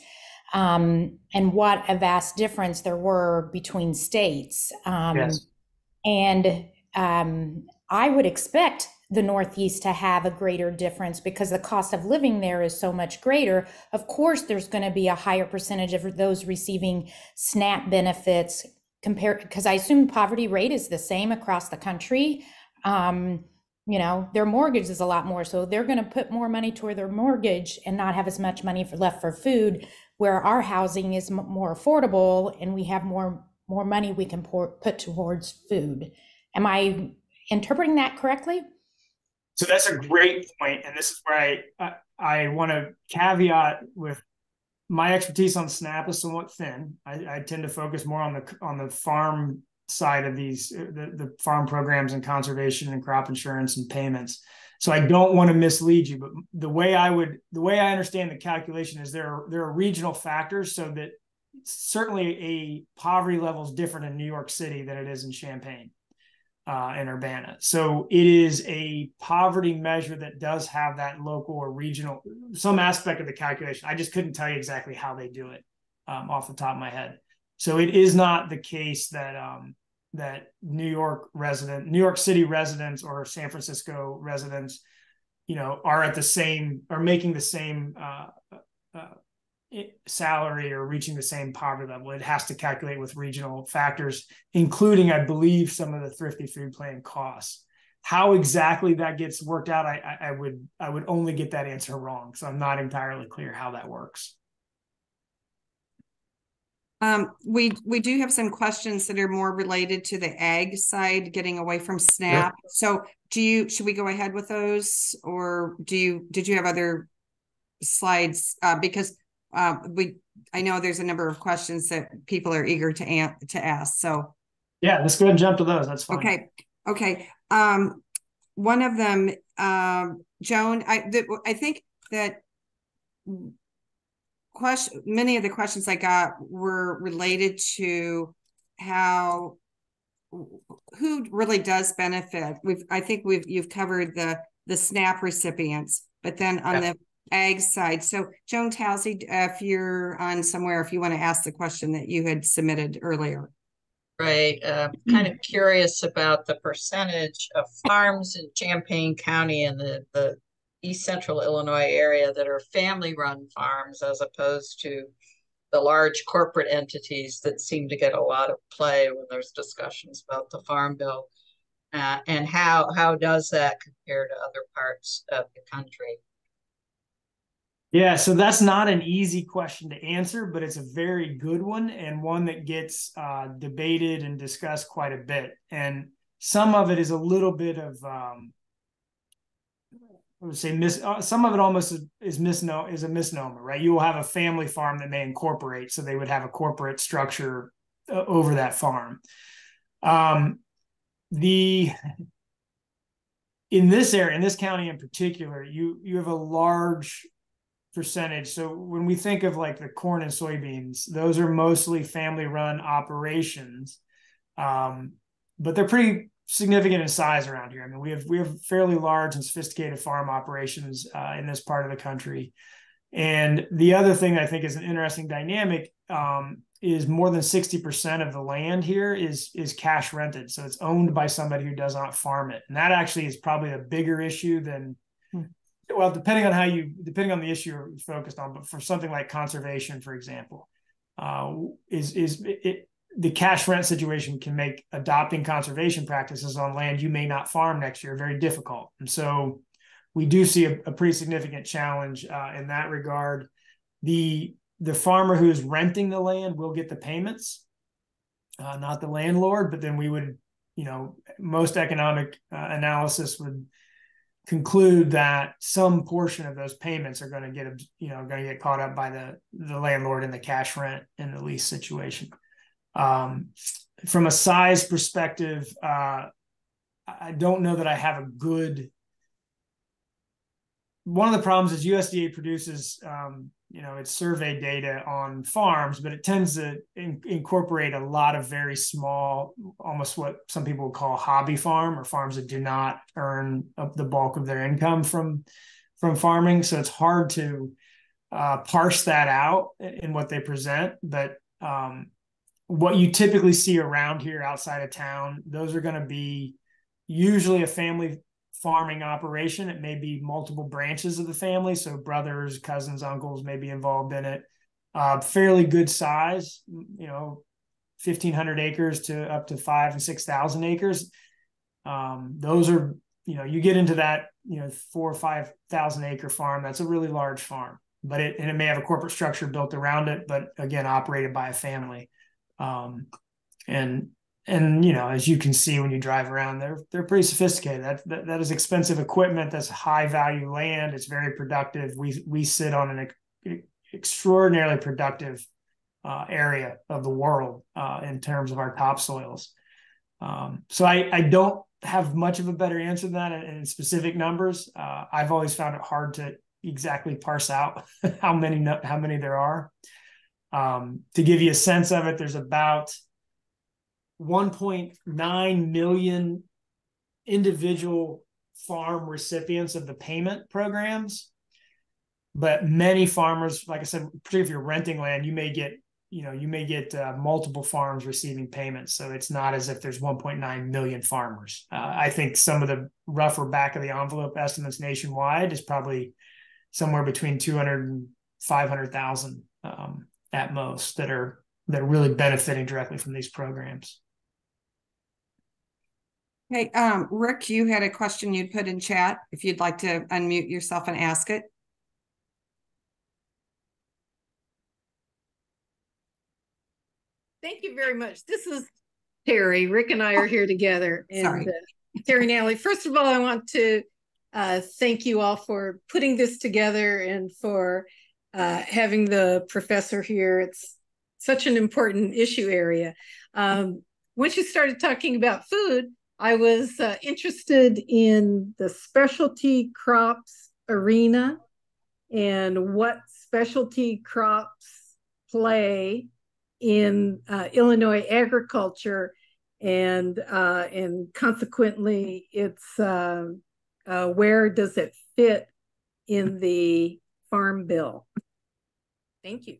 Speaker 6: and what a vast difference there were between states.
Speaker 2: Yes.
Speaker 6: And I would expect the Northeast to have a greater difference because the cost of living there is so much greater. Of course, there's going to be a higher percentage of those receiving SNAP benefits compared, because I assume poverty rate is the same across the country. Their mortgage is a lot more, so they're going to put more money toward their mortgage and not have as much money left for food, where our housing is more affordable and we have more money we can put towards food. Am I interpreting that correctly?
Speaker 2: So that's a great point, and this is where I want to caveat with my expertise on SNAP is somewhat thin. I tend to focus more on the farm side of these, the farm programs and conservation and crop insurance and payments. So I don't want to mislead you, but the way I understand the calculation is there are regional factors, so that certainly a poverty level is different in New York City than it is in Champaign and Urbana. So it is a poverty measure that does have that local or regional, some aspect of the calculation. I just couldn't tell you exactly how they do it off the top of my head. So it is not the case that that New York City residents or San Francisco residents, are making the same salary or reaching the same poverty level. It has to calculate with regional factors, including, I believe, some of the Thrifty Food Plan costs. How exactly that gets worked out, I would only get that answer wrong. So I'm not entirely clear how that works.
Speaker 1: We do have some questions that are more related to the ag side, getting away from SNAP. Sure. So should we go ahead with those, or did you have other slides? Because I know there's a number of questions that people are eager to ask. So
Speaker 2: yeah, let's go ahead and jump to those. That's fine.
Speaker 1: Okay. One of them, Joan, I think that many of the questions I got were related to who really does benefit. You've covered the SNAP recipients, but then on the ag side. So Joan Towsey, if you're on somewhere, if you want to ask the question that you had submitted earlier.
Speaker 7: Right. Kind of curious about the percentage of farms in Champaign County and the East Central Illinois area that are family-run farms as opposed to the large corporate entities that seem to get a lot of play when there's discussions about the Farm Bill. And how does that compare to other parts of the country?
Speaker 2: Yeah, so that's not an easy question to answer, but it's a very good one, and one that gets debated and discussed quite a bit. And some of it is a little bit of, I would say, some of it almost is a misnomer, right? You will have a family farm that may incorporate, so they would have a corporate structure over that farm. In this area, in this county in particular, you have a large percentage. So when we think of like the corn and soybeans, those are mostly family-run operations, but they're pretty significant in size around here. I mean, we have fairly large and sophisticated farm operations in this part of the country. And the other thing I think is an interesting dynamic is more than 60% of the land here is cash rented. So it's owned by somebody who does not farm it. And that actually is probably a bigger issue than, well, depending on the issue you're focused on, but for something like conservation, for example, the cash rent situation can make adopting conservation practices on land you may not farm next year very difficult. And so we do see a pretty significant challenge in that regard. The farmer who is renting the land will get the payments, not the landlord, but then we would, most economic analysis would conclude that some portion of those payments are going to get caught up by the landlord in the cash rent and the lease situation. From a size perspective, I don't know that I have a good. One of the problems is USDA produces, its survey data on farms, but it tends to incorporate a lot of very small, almost what some people would call hobby farm, or farms that do not earn the bulk of their income from farming. So it's hard to parse that out in what they present. But what you typically see around here outside of town, those are going to be usually a family farming operation. It may be multiple branches of the family, so brothers, cousins, uncles may be involved in it. Fairly good size, 1,500 acres to up to 5,000 and 6,000 acres. Those are, you get into that, 4,000 or 5,000 acre farm. That's a really large farm, but it may have a corporate structure built around it, but again, operated by a family. And as you can see when you drive around, they're pretty sophisticated. That is expensive equipment. That's high value land. It's very productive. We sit on an extraordinarily productive area of the world in terms of our topsoils. So I don't have much of a better answer than that in specific numbers. I've always found it hard to exactly parse out how many there are. To give you a sense of it, there's about 1.9 million individual farm recipients of the payment programs, but many farmers, like I said, particularly if you're renting land, you may get multiple farms receiving payments. So it's not as if there's 1.9 million farmers. I think some of the rougher back of the envelope estimates nationwide is probably somewhere between 200 and 500,000 at most that are really benefiting directly from these programs.
Speaker 1: Hey, Rick, you had a question you'd put in chat. If you'd like to unmute yourself and ask it.
Speaker 8: Thank you very much. This is Terry. Rick and I are here together.
Speaker 1: Sorry.
Speaker 8: And Terry Nally, first of all, I want to thank you all for putting this together and for having the professor here. It's such an important issue area. Once you started talking about food, I was interested in the specialty crops arena and what specialty crops play in Illinois agriculture, and consequently, it's where does it fit in the Farm Bill? Thank you.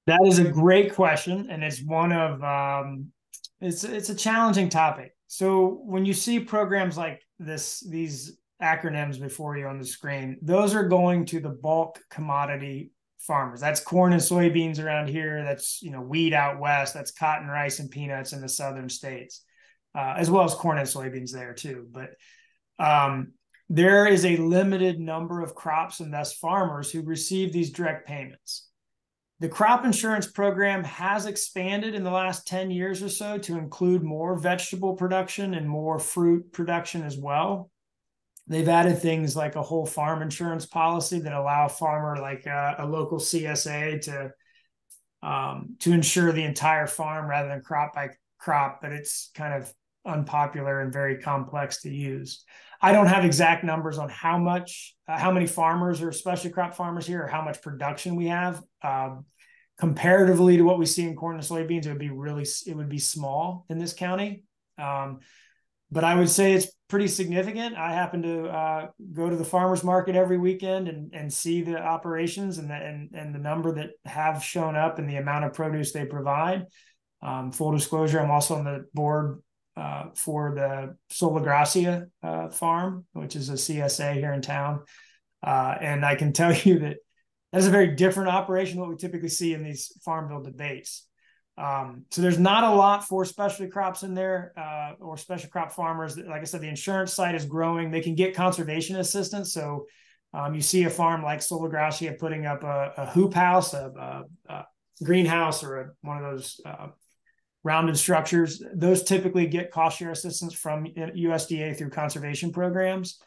Speaker 2: That is a great question, and it's one of it's a challenging topic. So when you see programs like these acronyms before you on the screen, those are going to the bulk commodity farmers. That's corn and soybeans around here. That's, wheat out west. That's cotton, rice, and peanuts in the southern states, as well as corn and soybeans there too. But there is a limited number of crops and thus farmers who receive these direct payments. The crop insurance program has expanded in the last 10 years or so to include more vegetable production and more fruit production as well. They've added things like a whole farm insurance policy that allow a farmer like a local CSA to insure the entire farm rather than crop by crop, but it's kind of unpopular and very complex to use. I don't have exact numbers on how many farmers or specialty crop farmers here, or how much production we have. Comparatively to what we see in corn and soybeans, it would be small in this county. But I would say it's pretty significant. I happen to go to the farmers market every weekend and see the operations and the number that have shown up and the amount of produce they provide. Full disclosure, I'm also on the board for the Sola Gracia farm, which is a CSA here in town. And I can tell you that that's a very different operation than what we typically see in these farm bill debates. So there's not a lot for specialty crops in there or special crop farmers. Like I said, the insurance side is growing. They can get conservation assistance. So you see a farm like Sola Gracia putting up a hoop house, a greenhouse, or one of those rounded structures. Those typically get cost share assistance from USDA through conservation programs.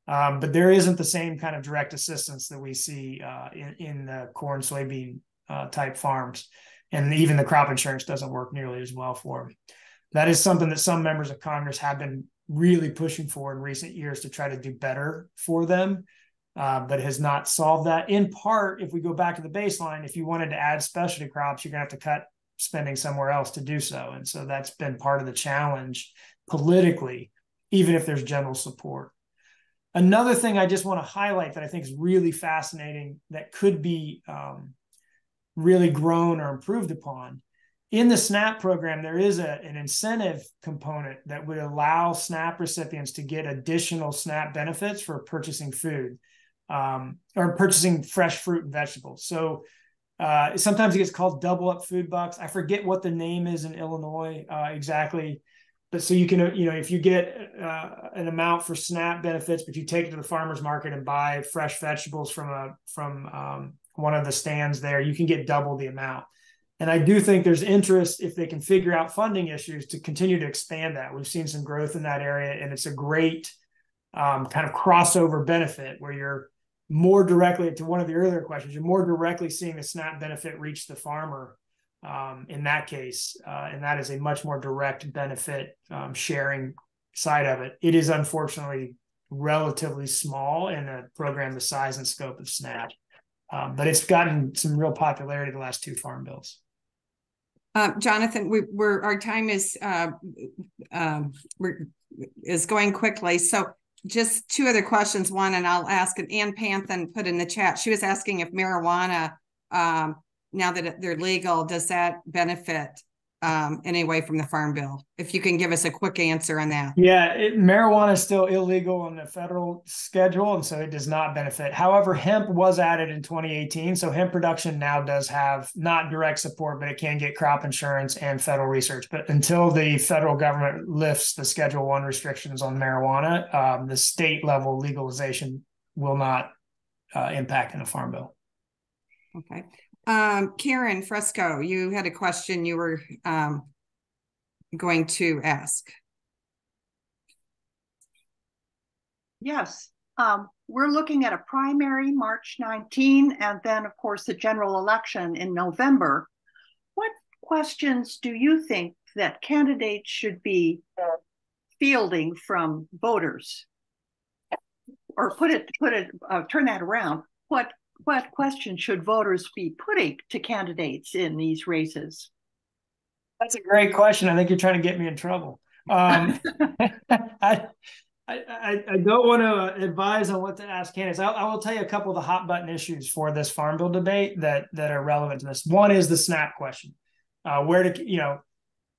Speaker 2: But there isn't the same kind of direct assistance that we see in the corn, soybean type farms. And even the crop insurance doesn't work nearly as well for them. That is something that some members of Congress have been really pushing for in recent years to try to do better for them, but has not solved that. In part, if we go back to the baseline, if you wanted to add specialty crops, you're going to have to cut spending somewhere else to do so. And so that's been part of the challenge politically, even if there's general support. Another thing I just want to highlight that I think is really fascinating that could be really grown or improved upon. In the SNAP program, there is an incentive component that would allow SNAP recipients to get additional SNAP benefits for purchasing food or purchasing fresh fruit and vegetables. So sometimes it gets called double up food bucks. I forget what the name is in Illinois exactly. But so you can, if you get an amount for SNAP benefits, but you take it to the farmer's market and buy fresh vegetables from one of the stands there, you can get double the amount. And I do think there's interest, if they can figure out funding issues, to continue to expand that. We've seen some growth in that area, and it's a great kind of crossover benefit where you're more directly, to one of the earlier questions, you're more directly seeing the SNAP benefit reach the farmer in that case. And that is a much more direct benefit sharing side of it. It is unfortunately relatively small in a program the size and scope of SNAP. But it's gotten some real popularity the last two farm bills.
Speaker 1: Jonathan, our time is going quickly. So just two other questions. One, and I'll ask, and Ann Panthan put in the chat. She was asking if marijuana, now that they're legal, does that benefit any way from the farm bill? If you can give us a quick answer on that.
Speaker 2: Yeah, marijuana is still illegal on the federal schedule, and so it does not benefit. However, hemp was added in 2018, so hemp production now does have not direct support, but it can get crop insurance and federal research. But until the federal government lifts the Schedule 1 restrictions on marijuana, the state level legalization will not impact in a farm bill.
Speaker 1: Okay. Karen Fresco, you had a question you were going to ask.
Speaker 9: Yes. We're looking at a primary March 19, and then, of course, the general election in November. What questions do you think that candidates should be fielding from voters? Or turn that around. What questions should voters be putting to candidates in these races?
Speaker 2: That's a great question. I think you're trying to get me in trouble. I don't want to advise on what to ask candidates. I will tell you a couple of the hot button issues for this farm bill debate that are relevant to this. One is the SNAP question.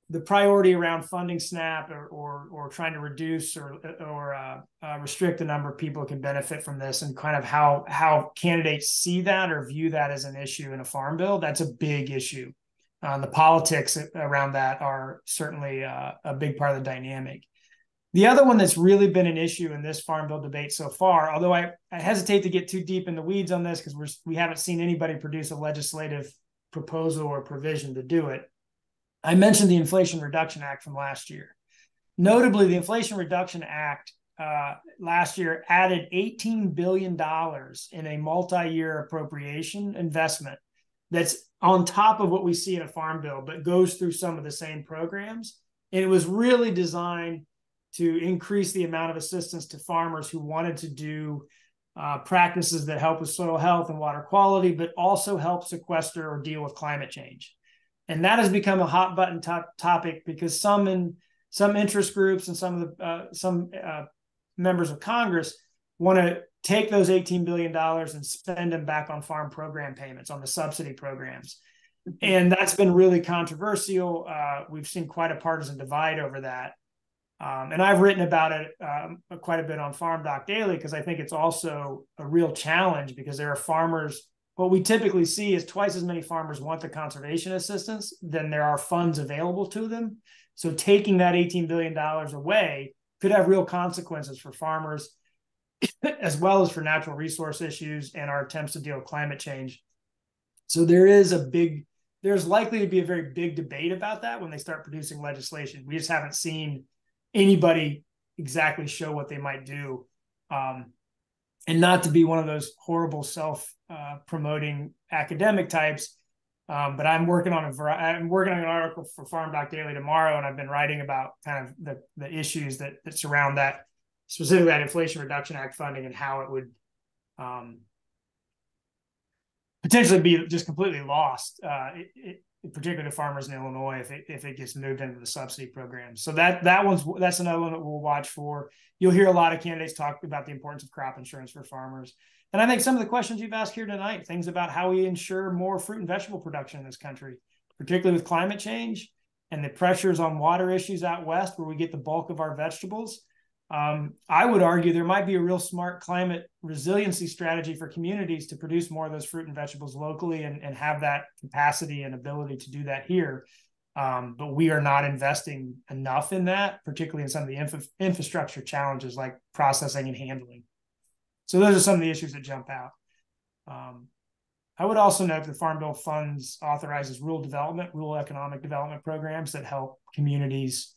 Speaker 2: the priority around funding SNAP or trying to reduce or restrict the number of people who can benefit from this, and kind of how candidates see that or view that as an issue in a farm bill. That's a big issue. The politics around that are certainly a big part of the dynamic. The other one that's really been an issue in this farm bill debate so far, although I hesitate to get too deep in the weeds on this because we haven't seen anybody produce a legislative proposal or provision to do it. I mentioned the Inflation Reduction Act from last year. Notably, the Inflation Reduction Act last year added $18 billion in a multi-year appropriation investment that's on top of what we see in a farm bill, but goes through some of the same programs. And it was really designed to increase the amount of assistance to farmers who wanted to do practices that help with soil health and water quality, but also help sequester or deal with climate change. And that has become a hot button topic because some interest groups and some members of Congress want to take those $18 billion and spend them back on farm program payments, on the subsidy programs. And that's been really controversial. We've seen quite a partisan divide over that. And I've written about it quite a bit on Farm Doc Daily because I think it's also a real challenge because there are farmers. What we typically see is twice as many farmers want the conservation assistance than there are funds available to them. So taking that $18 billion away could have real consequences for farmers as well as for natural resource issues and our attempts to deal with climate change. So there's likely to be a very big debate about that when they start producing legislation. We just haven't seen anybody exactly show what they might do. And not to be one of those horrible self-promoting academic types, but I'm working on an article for Farm Doc Daily tomorrow, and I've been writing about kind of the issues that surround that, specifically that Inflation Reduction Act funding and how it would potentially be just completely lost, particularly to farmers in Illinois if it gets moved into the subsidy program. So that's another one that we'll watch for. You'll hear a lot of candidates talk about the importance of crop insurance for farmers. And I think some of the questions you've asked here tonight, things about how we ensure more fruit and vegetable production in this country, particularly with climate change and the pressures on water issues out west where we get the bulk of our vegetables. I would argue there might be a real smart climate resiliency strategy for communities to produce more of those fruit and vegetables locally and have that capacity and ability to do that here. But we are not investing enough in that, particularly in some of the infrastructure challenges like processing and handling. So those are some of the issues that jump out. I would also note the Farm Bill authorizes rural economic development programs that help communities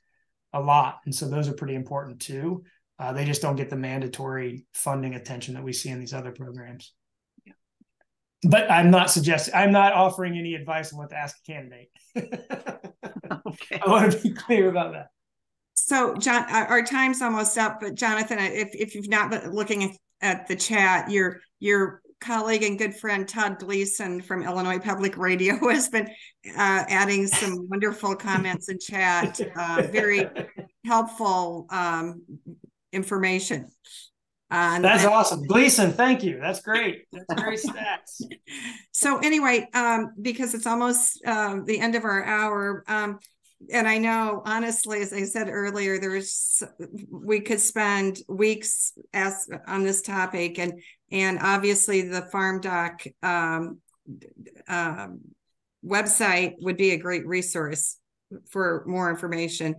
Speaker 2: a lot. And so those are pretty important too. They just don't get the mandatory funding attention that we see in these other programs. Yeah. But I'm not offering any advice on what to ask a candidate. Okay. I want to be clear about that.
Speaker 1: So John, our time's almost up, but Jonathan, if you've not been looking at the chat, your colleague and good friend Todd Gleason from Illinois Public Radio has been adding some wonderful comments in chat, very helpful information.
Speaker 2: That's awesome. Gleason, thank you. That's great. That's great stats.
Speaker 1: So anyway, because it's almost the end of our hour, and I know, honestly, as I said earlier, we could spend weeks on this topic, and obviously the Farm Doc website would be a great resource for more information.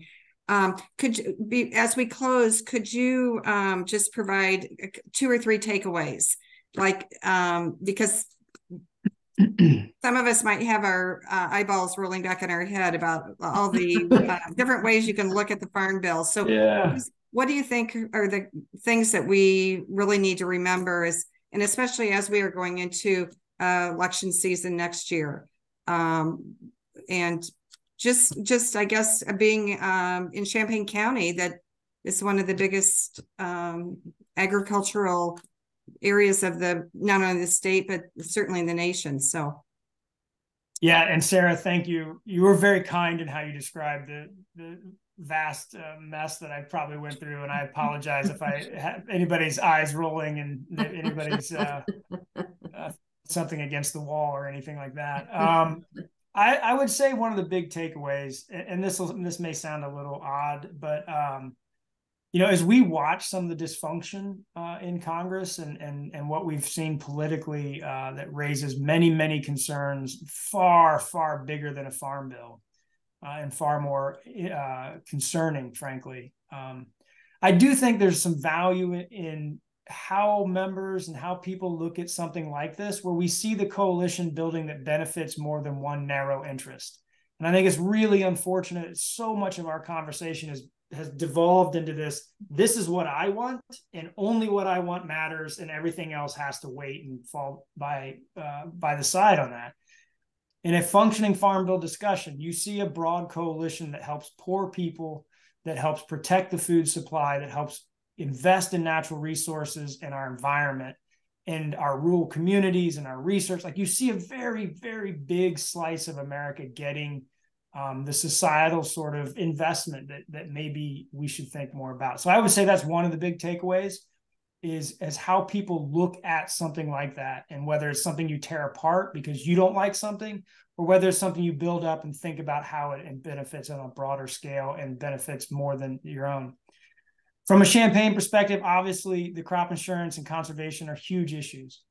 Speaker 1: As we close, could you just provide 2 or 3 takeaways, because some of us might have our eyeballs rolling back in our head about all the different ways you can look at the Farm Bill. So yeah. What do you think are the things that we really need to remember, and especially as we are going into election season next year? And just I guess being in Champaign County, that is one of the biggest agricultural areas of not only the state, but certainly in the nation. So
Speaker 2: yeah, and Sarah, thank you. You were very kind in how you described the vast mess that I probably went through, and I apologize if I had anybody's eyes rolling and anybody's something against the wall or anything like that. I would say one of the big takeaways, and this may sound a little odd, but as we watch some of the dysfunction in Congress and what we've seen politically that raises many concerns far bigger than a farm bill and far more concerning, frankly. I do think there's some value in how members and how people look at something like this, where we see the coalition building that benefits more than one narrow interest. And I think it's really unfortunate. So much of our conversation has devolved into this is what I want, and only what I want matters, and everything else has to wait and fall by the side on that. In a functioning farm bill discussion, you see a broad coalition that helps poor people, that helps protect the food supply, that helps invest in natural resources and our environment and our rural communities and our research. Like, you see a very big slice of America getting the societal sort of investment that maybe we should think more about. So I would say that's one of the big takeaways, is as how people look at something like that, and whether it's something you tear apart because you don't like something, or whether it's something you build up and think about how it benefits on a broader scale and benefits more than your own. From a Champaign perspective, obviously the crop insurance and conservation are huge issues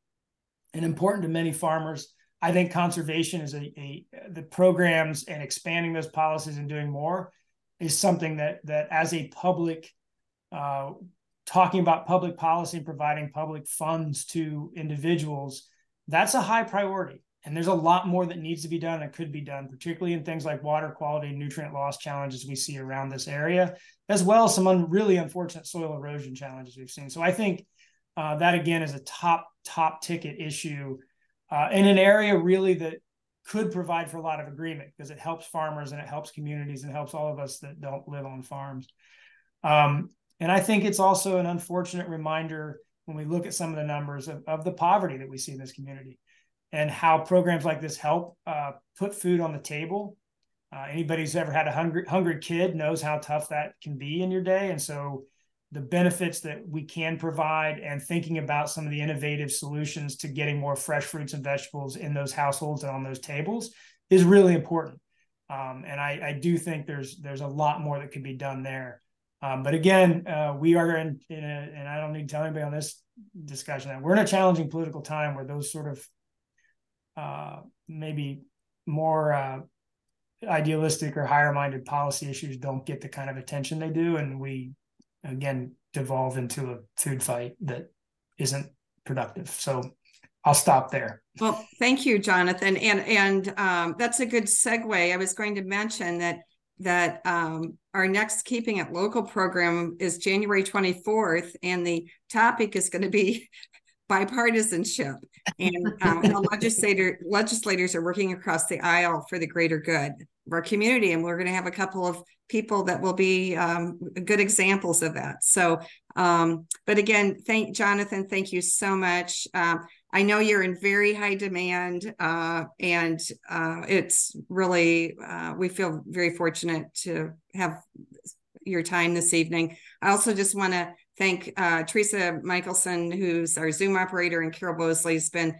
Speaker 2: and important to many farmers. I think conservation is the programs and expanding those policies and doing more is something that as a public, talking about public policy and providing public funds to individuals, that's a high priority. And there's a lot more that needs to be done and could be done, particularly in things like water quality and nutrient loss challenges we see around this area, as well as some really unfortunate soil erosion challenges we've seen. So I think that, again, is a top ticket issue in an area really that could provide for a lot of agreement, because it helps farmers and it helps communities and it helps all of us that don't live on farms. And I think it's also an unfortunate reminder when we look at some of the numbers of the poverty that we see in this community, and how programs like this help put food on the table. Anybody who's ever had a hungry kid knows how tough that can be in your day. And so the benefits that we can provide, and thinking about some of the innovative solutions to getting more fresh fruits and vegetables in those households and on those tables, is really important. And I do think there's a lot more that could be done there. But again, we are in and I don't need to tell anybody on this discussion that we're in a challenging political time where those sort of maybe more idealistic or higher-minded policy issues don't get the kind of attention they do, and we again devolve into a food fight that isn't productive. So I'll stop there.
Speaker 1: Well, thank you, Jonathan, and that's a good segue. I was going to mention that our next Keeping It Local program is January 24th, and the topic is going to be bipartisanship, and the legislators are working across the aisle for the greater good of our community, and we're going to have a couple of people that will be good examples of that. So, but again, Jonathan, thank you so much. I know you're in very high demand, and it's really, we feel very fortunate to have your time this evening. I also just want to thank Teresa Michelson, who's our Zoom operator, and Carol Bosley has been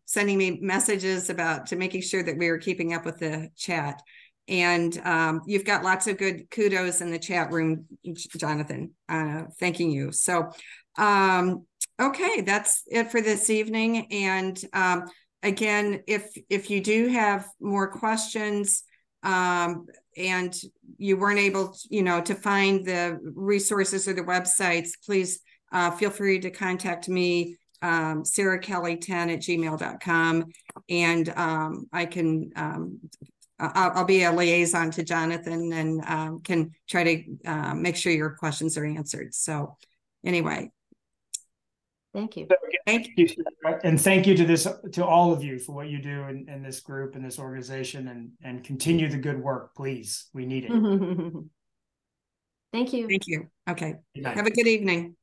Speaker 1: sending me messages to making sure that we were keeping up with the chat. And you've got lots of good kudos in the chat room, Jonathan, thanking you. So, okay, that's it for this evening. And again, if you do have more questions, and you weren't able to find the resources or the websites, please feel free to contact me, sarahkelly10@gmail.com, and I can I'll be a liaison to Jonathan, and can try to make sure your questions are answered. So anyway,
Speaker 4: thank you.
Speaker 2: Thank you, and thank you to all of you for what you do in this group and this organization, and continue the good work, please. We need it.
Speaker 4: Thank you.
Speaker 1: Thank you. Okay. Have a good evening.